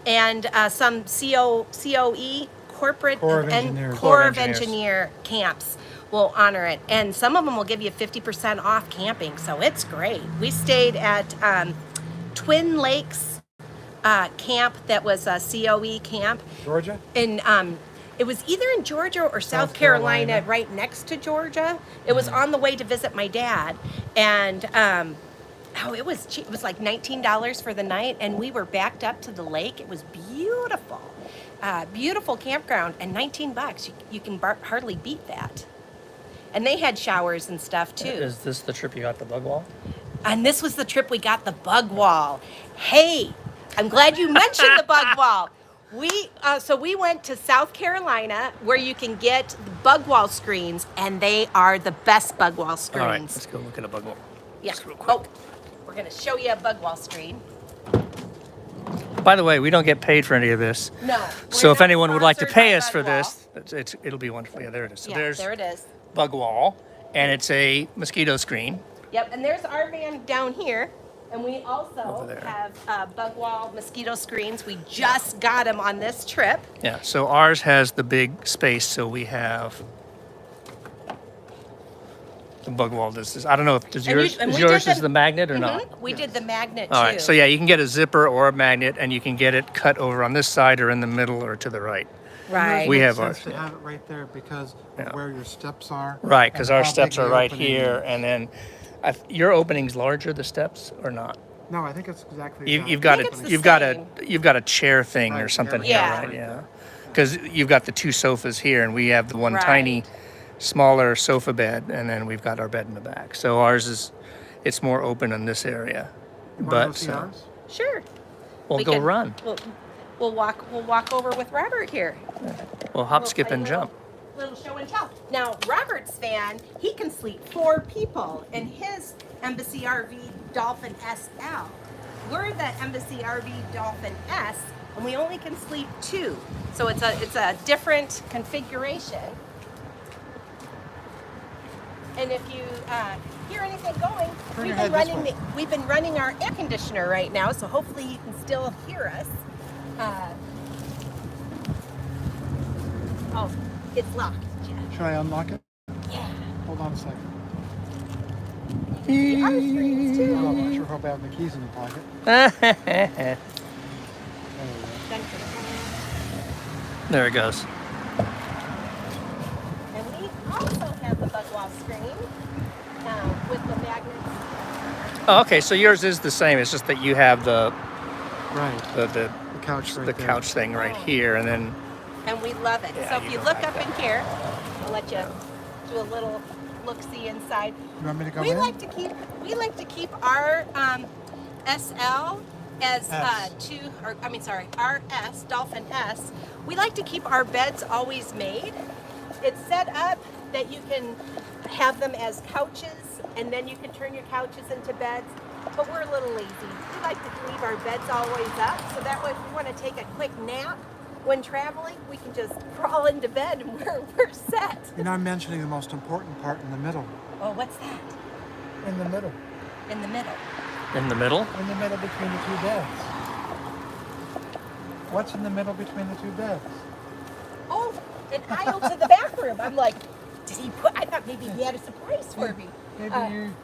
and some COE, corporate Corps of and Engineers. Corps of Engineers. Engineer camps will honor it, and some of them will give you 50% off camping, so it's great. We stayed at Twin Lakes camp that was a COE camp. Georgia? In it was either in Georgia or South Carolina, right next to Georgia. It was on the way to visit my dad, and it was cheap. It was like $19 for the night, and we were backed up to the lake. It was beautiful, beautiful campground, and $19. You can hardly beat that. And they had showers and stuff too. Is this the trip you got the bug wall? And this was the trip we got the bug wall. Hey, I'm glad you mentioned the bug wall. So we went to South Carolina where you can get the bug wall screens, and they are the best bug wall screens. All right, let's go look at a bug wall. Yeah. Just real quick. Oh, we're gonna show you a bug wall screen. By the way, we don't get paid for any of this. No. So we're if not anyone would like to sponsored pay by us for Bug Wall. this, it'll be wonderful. Yeah, there it is. So Yeah, there's there it is. bug wall, and it's a mosquito screen. Yep, and there's our van down here. And we Over also there. have bug wall mosquito screens. We just got them on this trip. Yeah, so ours has the big space, so we have the bug wall. I don't know if And yours we yours did is the magnet or not. Mhm, we did the magnet All too. right, so yeah, you can get a zipper or a magnet, and you can get it cut over on this side or in the middle or to the right. Right. We Makes have sense ours, to yeah. have it right there because Yeah. of where your steps are. Right, because and our how steps big are the right opening here, is. and then your opening's larger, the steps, or not? No, I think it's exactly. You've got think a it's the you've got a chair thing or Right, something yeah. here, right? Yeah, because you've got the two sofas here, and we have the one tiny, Right. smaller sofa bed, and then we've got our bed in the back. So it's more open in this area. You wanna go But see ours? Sure. we'll We go can- run. We'll walk over with Robert here. We'll hop, We'll skip, play and a little- jump. Little show and tell. Now, Robert's van, he can sleep 4 people in his Embassy RV Dolphin SL. We're the Embassy RV Dolphin S, and we only can sleep 2. So it's a different configuration. And if you hear anything going, Turn your head this way. we've been running our air conditioner right now, so hopefully you can still hear us. Oh, it's locked, Jeff. Should I unlock it? Yeah. Hold on a second. See our screens too. Oh, I sure hope I have my keys in the pocket. There we go. There it goes. And we also have the bug wall screen with the magnets. Oh, okay, so yours is the same. It's just that you have the Right. the couch right the there. couch thing right Oh. here, and then And we love it. Yeah, So if you you go look back up in down. here, I'll let you do a little look-see inside. You want me to go We in? like to keep our SL as S. our S Dolphin S. We like to keep our beds always made. It's set up that you can have them as couches, and then you can turn your couches into beds. But we're a little lazy. We like to leave our beds always up, so that way if we want to take a quick nap when traveling, we can just crawl into bed and we're set. You're not mentioning the most important part in the middle. Oh, what's that? In the middle. In the middle. in the middle. In the middle between the two beds. What's in the middle between the two beds? Oh, an aisle to the bathroom. I'm like, I thought maybe he had a surprise for me. Maybe Uh, you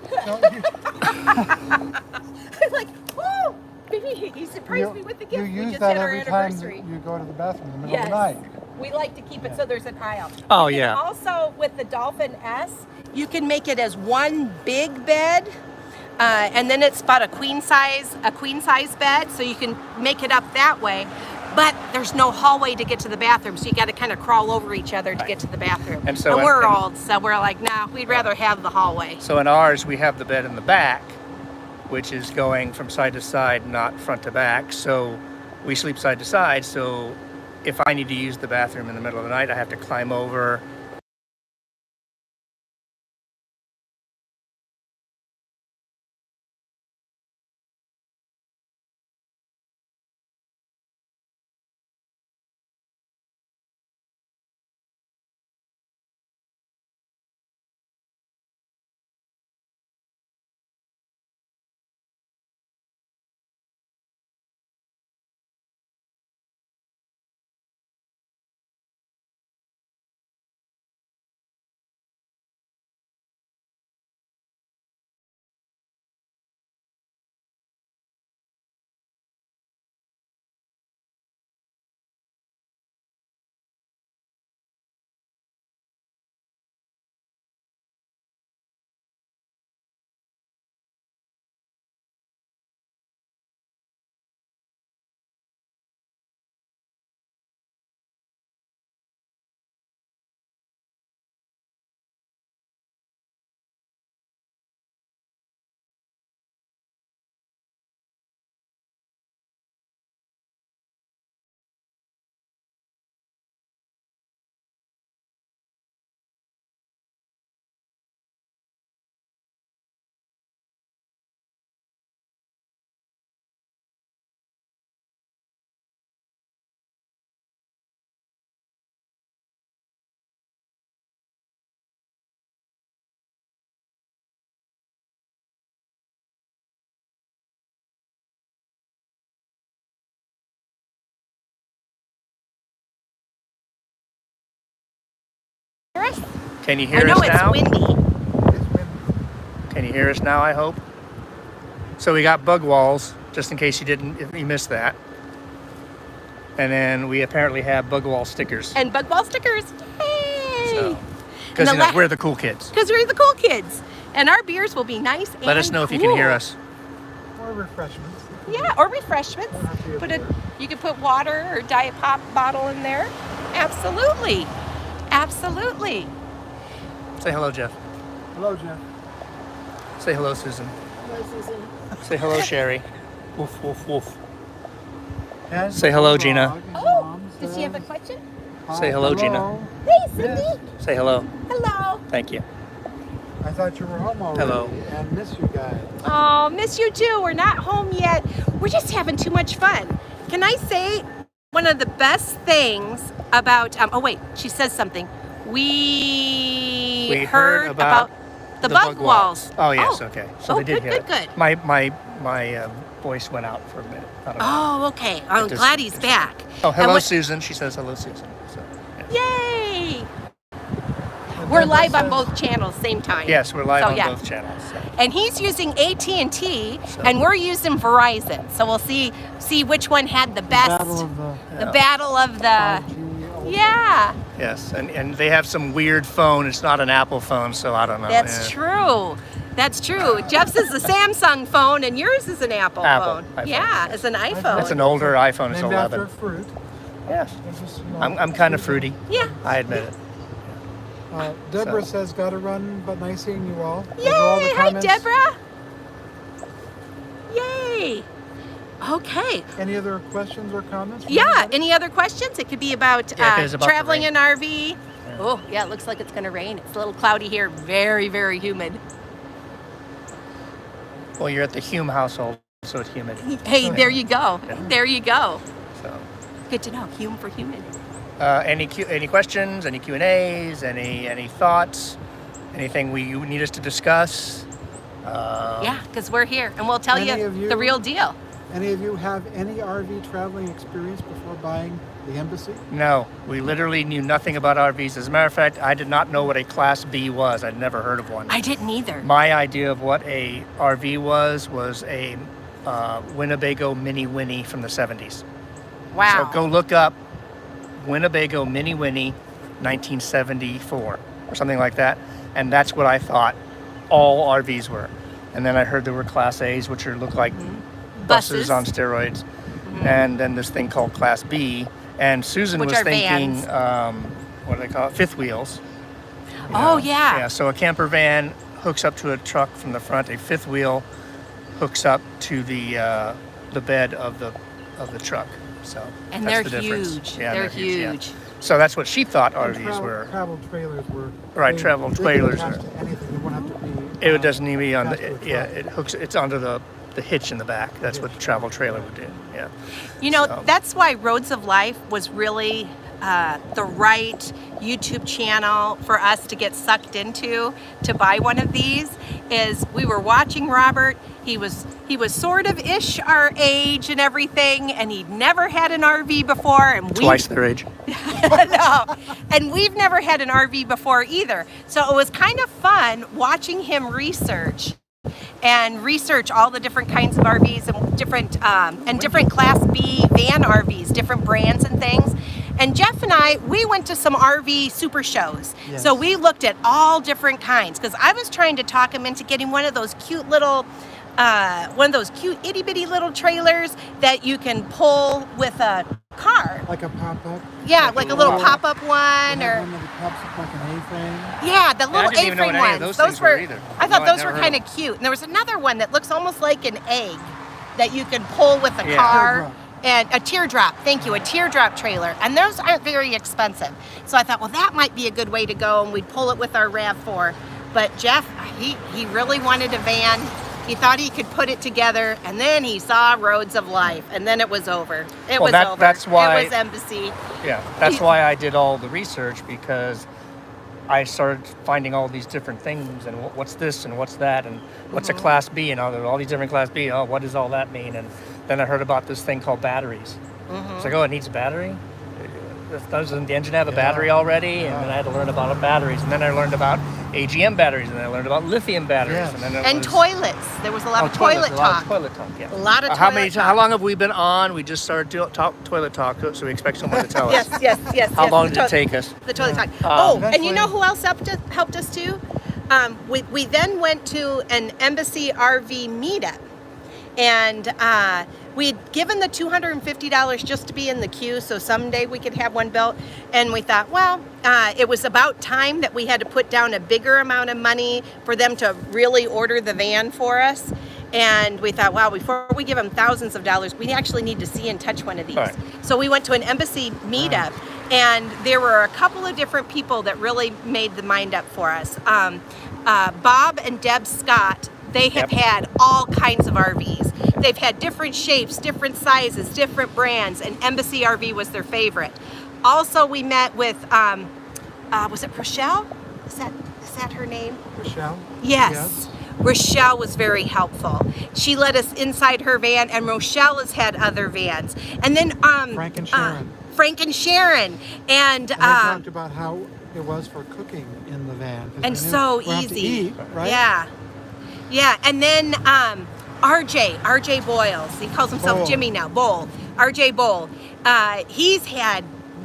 I'm like, oh, maybe he surprised me with the gift. You We use just that had our every time anniversary. you go to the bathroom in the middle Yes. of the night. We like to keep it so there's an aisle. Oh, You can yeah. Also, with the Dolphin S, you can make it as one big bed, and then it's about a queen size bed, so you can make it up that way. But there's no hallway to get to the bathroom, so you got to kind of crawl over each other to get to the bathroom. And so we're and- old, so we're like, nah, we'd rather have the hallway. So in ours, we have the bed in the back, which is going from side to side, not front to back. So we sleep side to side. So if I need to use the bathroom in the middle of the night, I have to climb over Can you I hear know us it's now? windy. It's windy. Can you hear us now, I hope? So we got bug walls, just in case if you missed that. And then we apparently have bug wall stickers. And bug wall stickers. Yay! Because And the we're the cool kids. Because we're the cool kids. And our beers will be nice and Let us know if you can hear cool. us. Or refreshments. Yeah, or refreshments. Don't have to be You could put water or Diet Pop bottle in there. Absolutely. Absolutely. Say hello, Jeff. Hello, Jeff. Say hello, Susan. Hello, Susan. Say hello, Sherry. Woof, woof, woof. And Say hello, the Gina. dog, and Oh, Mom does she have a says, question? Say hello, Gina. hello. Hey, Cindy. Yes. Say hello. Hello. Thank you. I thought you were home already. Hello. And miss you guys. Oh, miss you too. We're not home yet. We're just having too much fun. Can I say one of the best things about, oh wait, she says something. We heard about the bug walls. Oh, yes, okay. So Oh, they did good, hear good, it. good. My voice went out for a minute. I don't know. Oh, okay. I'm just- glad he's back. Oh, And hello, what- Susan. She says hello, Susan. So, yeah. Yay! And We're Deborah live on says- both channels, same time. Yes, we're live So, on yeah. both channels. So. And he's using AT&T, So- and we're using Verizon. So we'll see which one had the best. Battle of the The battle of the. 5G Ultra. Yeah, Yes, and they have some weird phone. It's not an Apple phone, so I don't know. that's true. That's true. Jeff's is a Samsung phone, and yours is an Apple phone. iPhone. Yeah, it's an iPhone. It's an older iPhone. It's Named after 11. a fruit. Yes. It's just, you know, I'm kind of fruity. Yeah. I admit it. Deborah So- says, "Gotta run, but nice seeing you all." Those are all the Yay! Hi, comments. Deborah. Yay. Okay. Any other questions or comments? from Yeah. anybody? Any other questions? It could be about, Yeah, 'cause it's about to traveling rain. in RV. Oh, yeah. It looks like it's going to rain. It's a little cloudy here. Very, very humid. Well, you're at the Hume household, so it's humid. Hey, there you go. Yeah. There you go. So, Good to know. Hume for humid. any questions? Any Q&As? Any thoughts? Anything you need us to discuss? Yeah, because we're here and we'll tell Any you of you- the real deal. Any of you have any RV traveling experience before buying the Embassy? No, we literally knew nothing about RVs. As a matter of fact, I did not know what a Class B was. I'd never heard of one. I didn't either. My idea of what a RV was a Winnebago Mini Winnie from the 70s. Wow. So go look up Winnebago Mini Winnie 1974 or something like that. And that's what I thought all RVs were. And then I heard there were Class A's, which look like buses on steroids. And then this thing called Class B. And Susan Which was are thinking, vans. what do they call it? Fifth wheels. You Oh, know? yeah. Yeah, so a camper van hooks up to a truck from the front. A fifth wheel hooks up to the bed of the truck. So And that's they're the difference. huge. Yeah, They're yeah. huge. So that's what she thought And RVs were. Travel trailers were. Right, they- travel they could trailers attach are- to anything. They won't have to be. It doesn't even be on attached the. to a Yeah, truck. it hooks. It's onto the hitch in the back. That's what the travel trailer would do. Yeah. You know, So- that's why Roads of Life was really the right YouTube channel for us to get sucked into to buy one of these. Is we were watching Robert. He was sort of ish our age and everything, and he'd never had an RV before, and we Twice their age. no, and we've never had an RV before either. So it was kind of fun watching him research all the different kinds of RVs and different Class B van RVs, different brands and things. And Jeff and I, we went to some RV super shows. Yes. So we looked at all different kinds because I was trying to talk him into getting one of those cute little, itty bitty little trailers that you can pull with a car. Like a pop-up. Yeah, like a little Or- pop-up They one have or. one that pops up like an A-frame. Yeah, the little didn't even know A-frame what any of ones. those things were either. I thought No, I'd those never were heard kind of of cute. And there was another one that looks almost like an egg that you can pull with a Yeah. car. Teardrop. And a teardrop, thank you, a teardrop trailer. And those aren't very expensive. So I thought, well, that might be a good way to go, and we'd pull it with our RAV4. But Jeff, he really wanted a van. He thought he could put it together, and then he saw Roads of Life, and then it was over. It was over. That's why. It was Embassy. Yeah, that's why I did all the research, because I started finding all these different things and what's this and what's that and what's a Class B and all these different Class B. Oh, what does all that mean? And then I heard about this thing called batteries. It's like, oh, it needs a battery? doesn't the engine have a battery already? And then I had to learn about batteries, and then I learned about AGM batteries, and then I learned about lithium batteries, Yes. and then And toilets. There was a lot of toilet talk. Toilet talk, yeah. A lot of How toilet how talk. long have we been on? We just started toilet talk, so we expect someone to tell Yes, us. yes. How yes, long the did it to- take us? The toilet talk. Um, And you know Eventually- who else helped us too? We then went to an Embassy RV meetup, and we'd given the $250 just to be in the queue, so someday we could have one built. And we thought, well, it was about time that we had to put down a bigger amount of money for them to really order the van for us. And we thought, wow, before we give them thousands of dollars, we actually need to see and touch one of these. Right. So we went to an embassy meetup, and there were a couple of different people that really made the mind up for us. Bob and Deb Scott, they have Yep. had all kinds of RVs. They've had different shapes, different sizes, different brands, and Embassy RV was their favorite. Also, we met with, was it Rochelle? Is that her name? Rochelle? Yes. Rochelle was very helpful. She let us inside her van, and Rochelle has had other vans. And then Frank and Sharon. Frank and Sharon, and And they talked about how it was for cooking in the van. 'cause and we knew so we'll have to easy. eat, right? Yeah. And then RJ Boyles. He calls himself Bowl. Jimmy now. RJ Bowl. He's had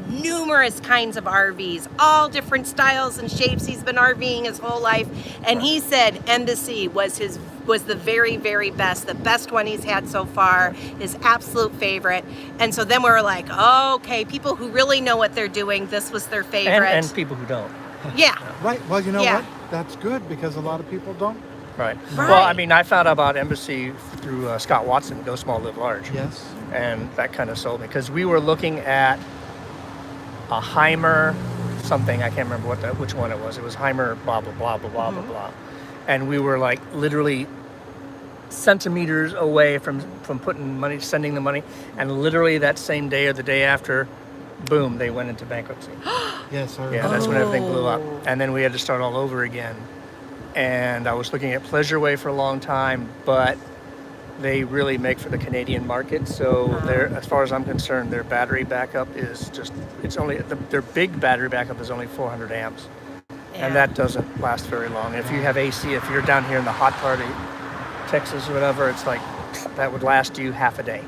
numerous kinds of RVs, all different styles and shapes. He's been RVing his whole life, and he said Embassy was the very, very best, the best one he's had so far, his absolute favorite. And so then we were like, okay, people who really know what they're doing, this was their favorite. And people who don't. Yeah. Right. Well, you know Yeah. what? That's good because a lot of people don't. Right. Right. Well, I mean, I found out about Embassy through Scott Watson, Go Small, Live Large. Yes. And that kind of sold me because we were looking at a Heimer something. I can't remember which one it was. It was Heimer blah blah blah blah blah blah blah, and we were like literally centimeters away from sending the money, and literally that same day or the day after, boom, they went into bankruptcy. Yes, sir. Yeah, that's when everything blew up, Oh. and then we had to start all over again. And I was looking at Pleasureway for a long time, but they really make for the Canadian market. So as far as I'm concerned, their battery backup is their big battery backup is only 400 amps. Yeah. And that doesn't last very long. If you have AC, if you're down here in the hot part of Texas or whatever, it's like that would last you half a day.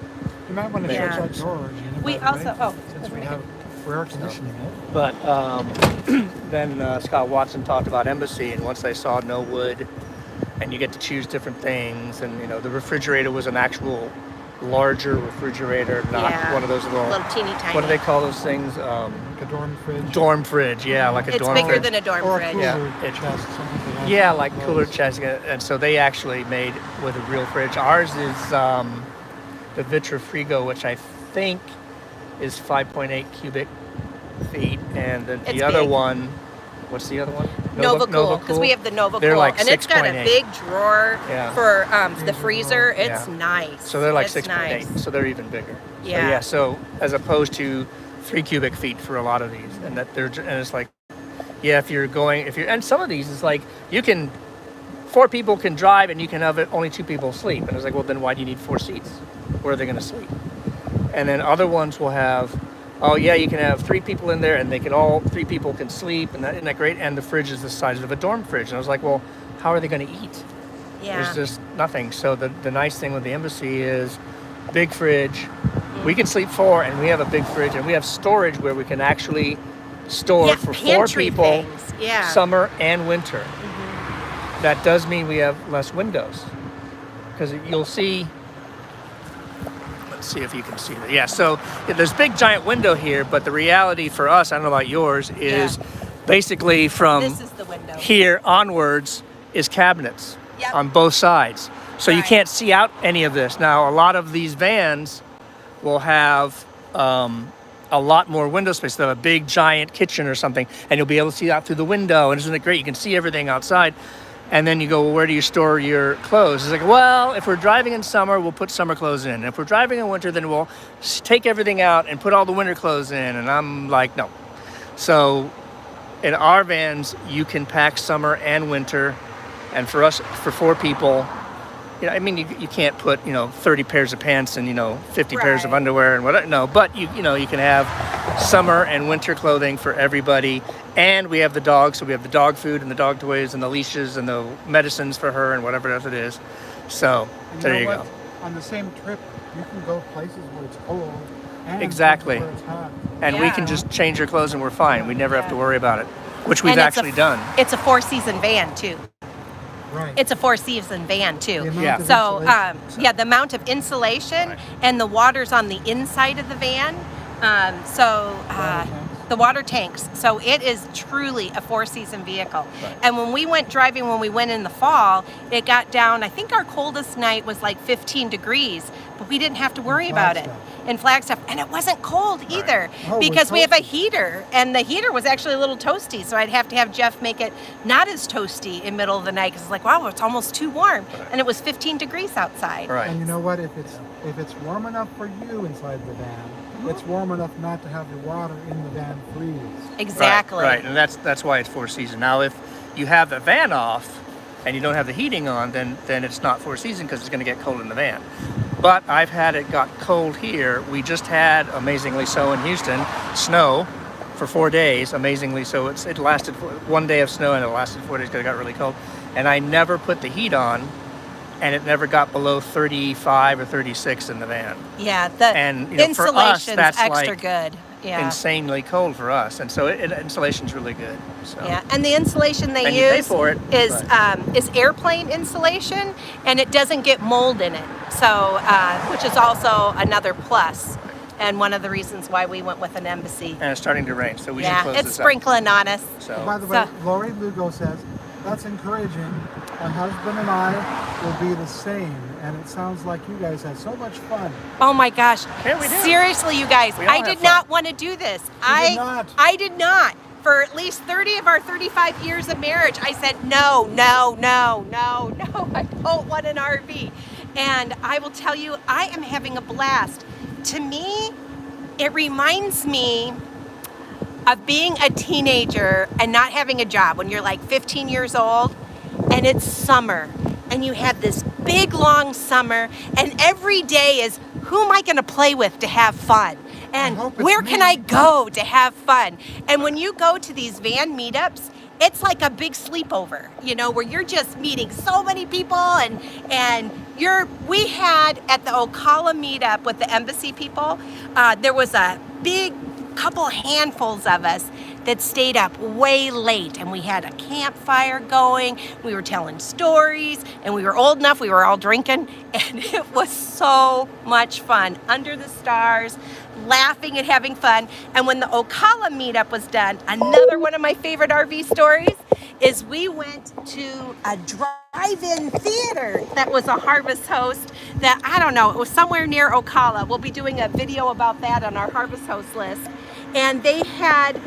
You might want to Yeah. switch that door, Gina, We by the way, also- since we have air conditioning it. But then Scott Watson talked about Embassy, and once they saw no wood, and you get to choose different things, and the refrigerator was an actual larger refrigerator, not Yeah. one of those little teeny tiny. what do they call those things? Like a dorm fridge. Dorm fridge, yeah, like a It's dorm bigger fridge. than a dorm or a fridge. cooler Yeah. chest. Some people have Yeah, like those. cooler chest, and so they actually made with a real fridge. Ours is the Vitrifrigo, which I think is 5.8 cubic feet, and the It's other big. one, what's the other one? Nova Cool, because we have the Nova They're Cool, like and it's got a 6.8. big drawer Yeah. for the freezer. It's Yeah. nice. So they're like It's 6.8, nice. so they're even bigger. Yeah. So as opposed to 3 cubic feet for a lot of these, and it's like, yeah, and some of these is like 4 people can drive and you can have only 2 people sleep, and it's like, well, then why do you need 4 seats? Where are they going to sleep? And then other ones will have, oh yeah, you can have 3 people in there, and 3 people can sleep, and isn't that great? And the fridge is the size of a dorm fridge, and I was like, well, how are they going to eat? Yeah. There's just nothing. So the nice thing with the Embassy is big fridge. We can sleep 4, and we have a big fridge, and we have storage where we can actually store Yeah, for 4 pantry people, things. Yeah. summer and winter. That does mean we have less windows, because you'll see. Let's see if you can see that. Yeah. So there's a big giant window here, but the reality for us, I don't know about yours, is basically from This is the window. here onwards is cabinets Yep. on both sides. So you Right. can't see out any of this. Now, a lot of these vans will have a lot more window space. They'll have a big giant kitchen or something, and you'll be able to see out through the window. And isn't it great? You can see everything outside. And then you go, well, where do you store your clothes? It's like, well, if we're driving in summer, we'll put summer clothes in. If we're driving in winter, then we'll take everything out and put all the winter clothes in. And I'm like, no. So in our vans, you can pack summer and winter. And for us, for 4 people, I mean, you can't put, 30 pairs of pants and, 50 pairs of Right. underwear and whatever. No, but you can have summer and winter clothing for everybody. And we have the dogs, so we have the dog food and the dog toys and the leashes and the medicines for her and whatever else it is. So And there know you what? go. On the same trip, you can go places where it's cold and Exactly. places where it's hot. And we Yeah. can just change your clothes and we're fine. We never have to worry about it, which we've And it's actually done. It's a 4-season van too. Right. It's a 4-season van too. The amount Yeah. of So, insulation. yeah, the amount of insulation Right. and the water's on the inside of the van. The water tanks. So it is truly a 4-season vehicle. Right. And when we went driving, when we went in the fall, it got down, I think our coldest night was like 15 degrees, but we didn't have to worry about it in Flagstaff. And it wasn't cold either Oh, it was because we have a toasty. heater, and the heater was actually a little toasty. So I'd have to have Jeff make it not as toasty in middle of the night because it's like, wow, it's almost too warm. Right. And it was 15 degrees outside. Right. And you know what? If it's warm enough for you inside the van, it's warm enough not to have the water in the van freeze. Exactly. Right, and that's why it's 4-season. Now, if you have the van off and you don't have the heating on, then it's not 4-season because it's going to get cold in the van. But I've had it got cold here. We just had, amazingly so in Houston, snow for 4 days. Amazingly so, it lasted 1 day of snow and it lasted 4 days because it got really cold. And I never put the heat on, and it never got below 35 or 36 in the van. Yeah, the And, you know, for us, insulation's that's extra like good. Yeah. insanely cold for us, and so insulation's really good. So. Yeah, and the insulation they And you pay use for it, is airplane insulation, and it doesn't get mold in it. So, which is also another plus, and one of the reasons why we went with an Embassy. And it's starting to rain, so we should Yeah, close it's this sprinkling on us. up. By So the way, Lori Lugo says, that's encouraging. My husband and I will be the same. And it sounds like you guys had so much fun. Oh my gosh! Yeah, we do. Seriously, you guys, We all I have did fun. not want to do this. did not. I did not. For at least 30 of our 35 years of marriage, I said no, no, no, no, no. I don't want an RV. And I will tell you, I am having a blast. To me, it reminds me of being a teenager and not having a job when you're like 15 years old and it's summer and you have this big long summer and every day is who am I going to play with to have fun and hope it's where can me. I go to have fun. And when you go to these van meetups, it's like a big sleepover, you know, where you're just meeting so many people and we had at the Ocala meetup with the Embassy people, there was a big couple handfuls of us that stayed up way late, and we had a campfire going, we were telling stories, and we were old enough, we were all drinking, and it was so much fun under the stars, laughing and having fun. And when the Ocala meetup was done, another one of my favorite RV stories is we went to a drive-in theater that was a Harvest Host that, I don't know, it was somewhere near Ocala. We'll be doing a video about that on our Harvest Host list. And they had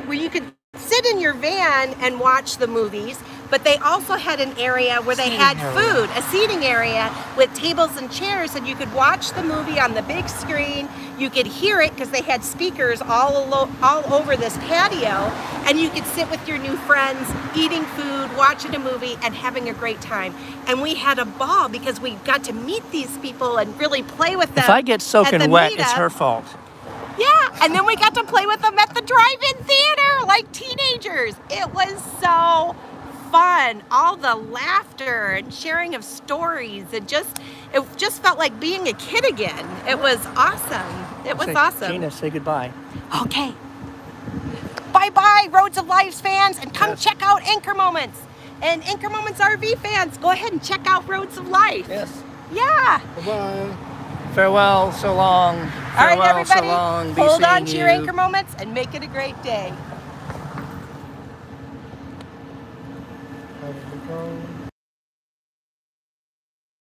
where you could sit in your van and watch the movies, but they also had an area where they had food, a seating area with tables and chairs, and you could watch the movie on the big screen. You could hear it because they had speakers all over this patio, and you could sit with your new friends, eating food, watching a movie, and having a great time. And we had a ball because we got to meet these people and really play with them. if I get at soaking the wet, it's meetup. her fault. Yeah, and then we got to play with them at the drive-in theater like teenagers. It was so fun. All the laughter and sharing of stories. It just felt like being a kid again. It was awesome. It was awesome. Gina, say goodbye. Okay. Bye-bye, Roads of Lives fans, and come check out Anchor Moments. And Anchor Moments RV fans, go ahead and check out Roads of Life. Yes. Yeah. Bye-bye. Farewell, so long. All right, Farewell, everybody, so long. Be hold on seeing to your you. Anchor Moments and make it a great day. How did we go?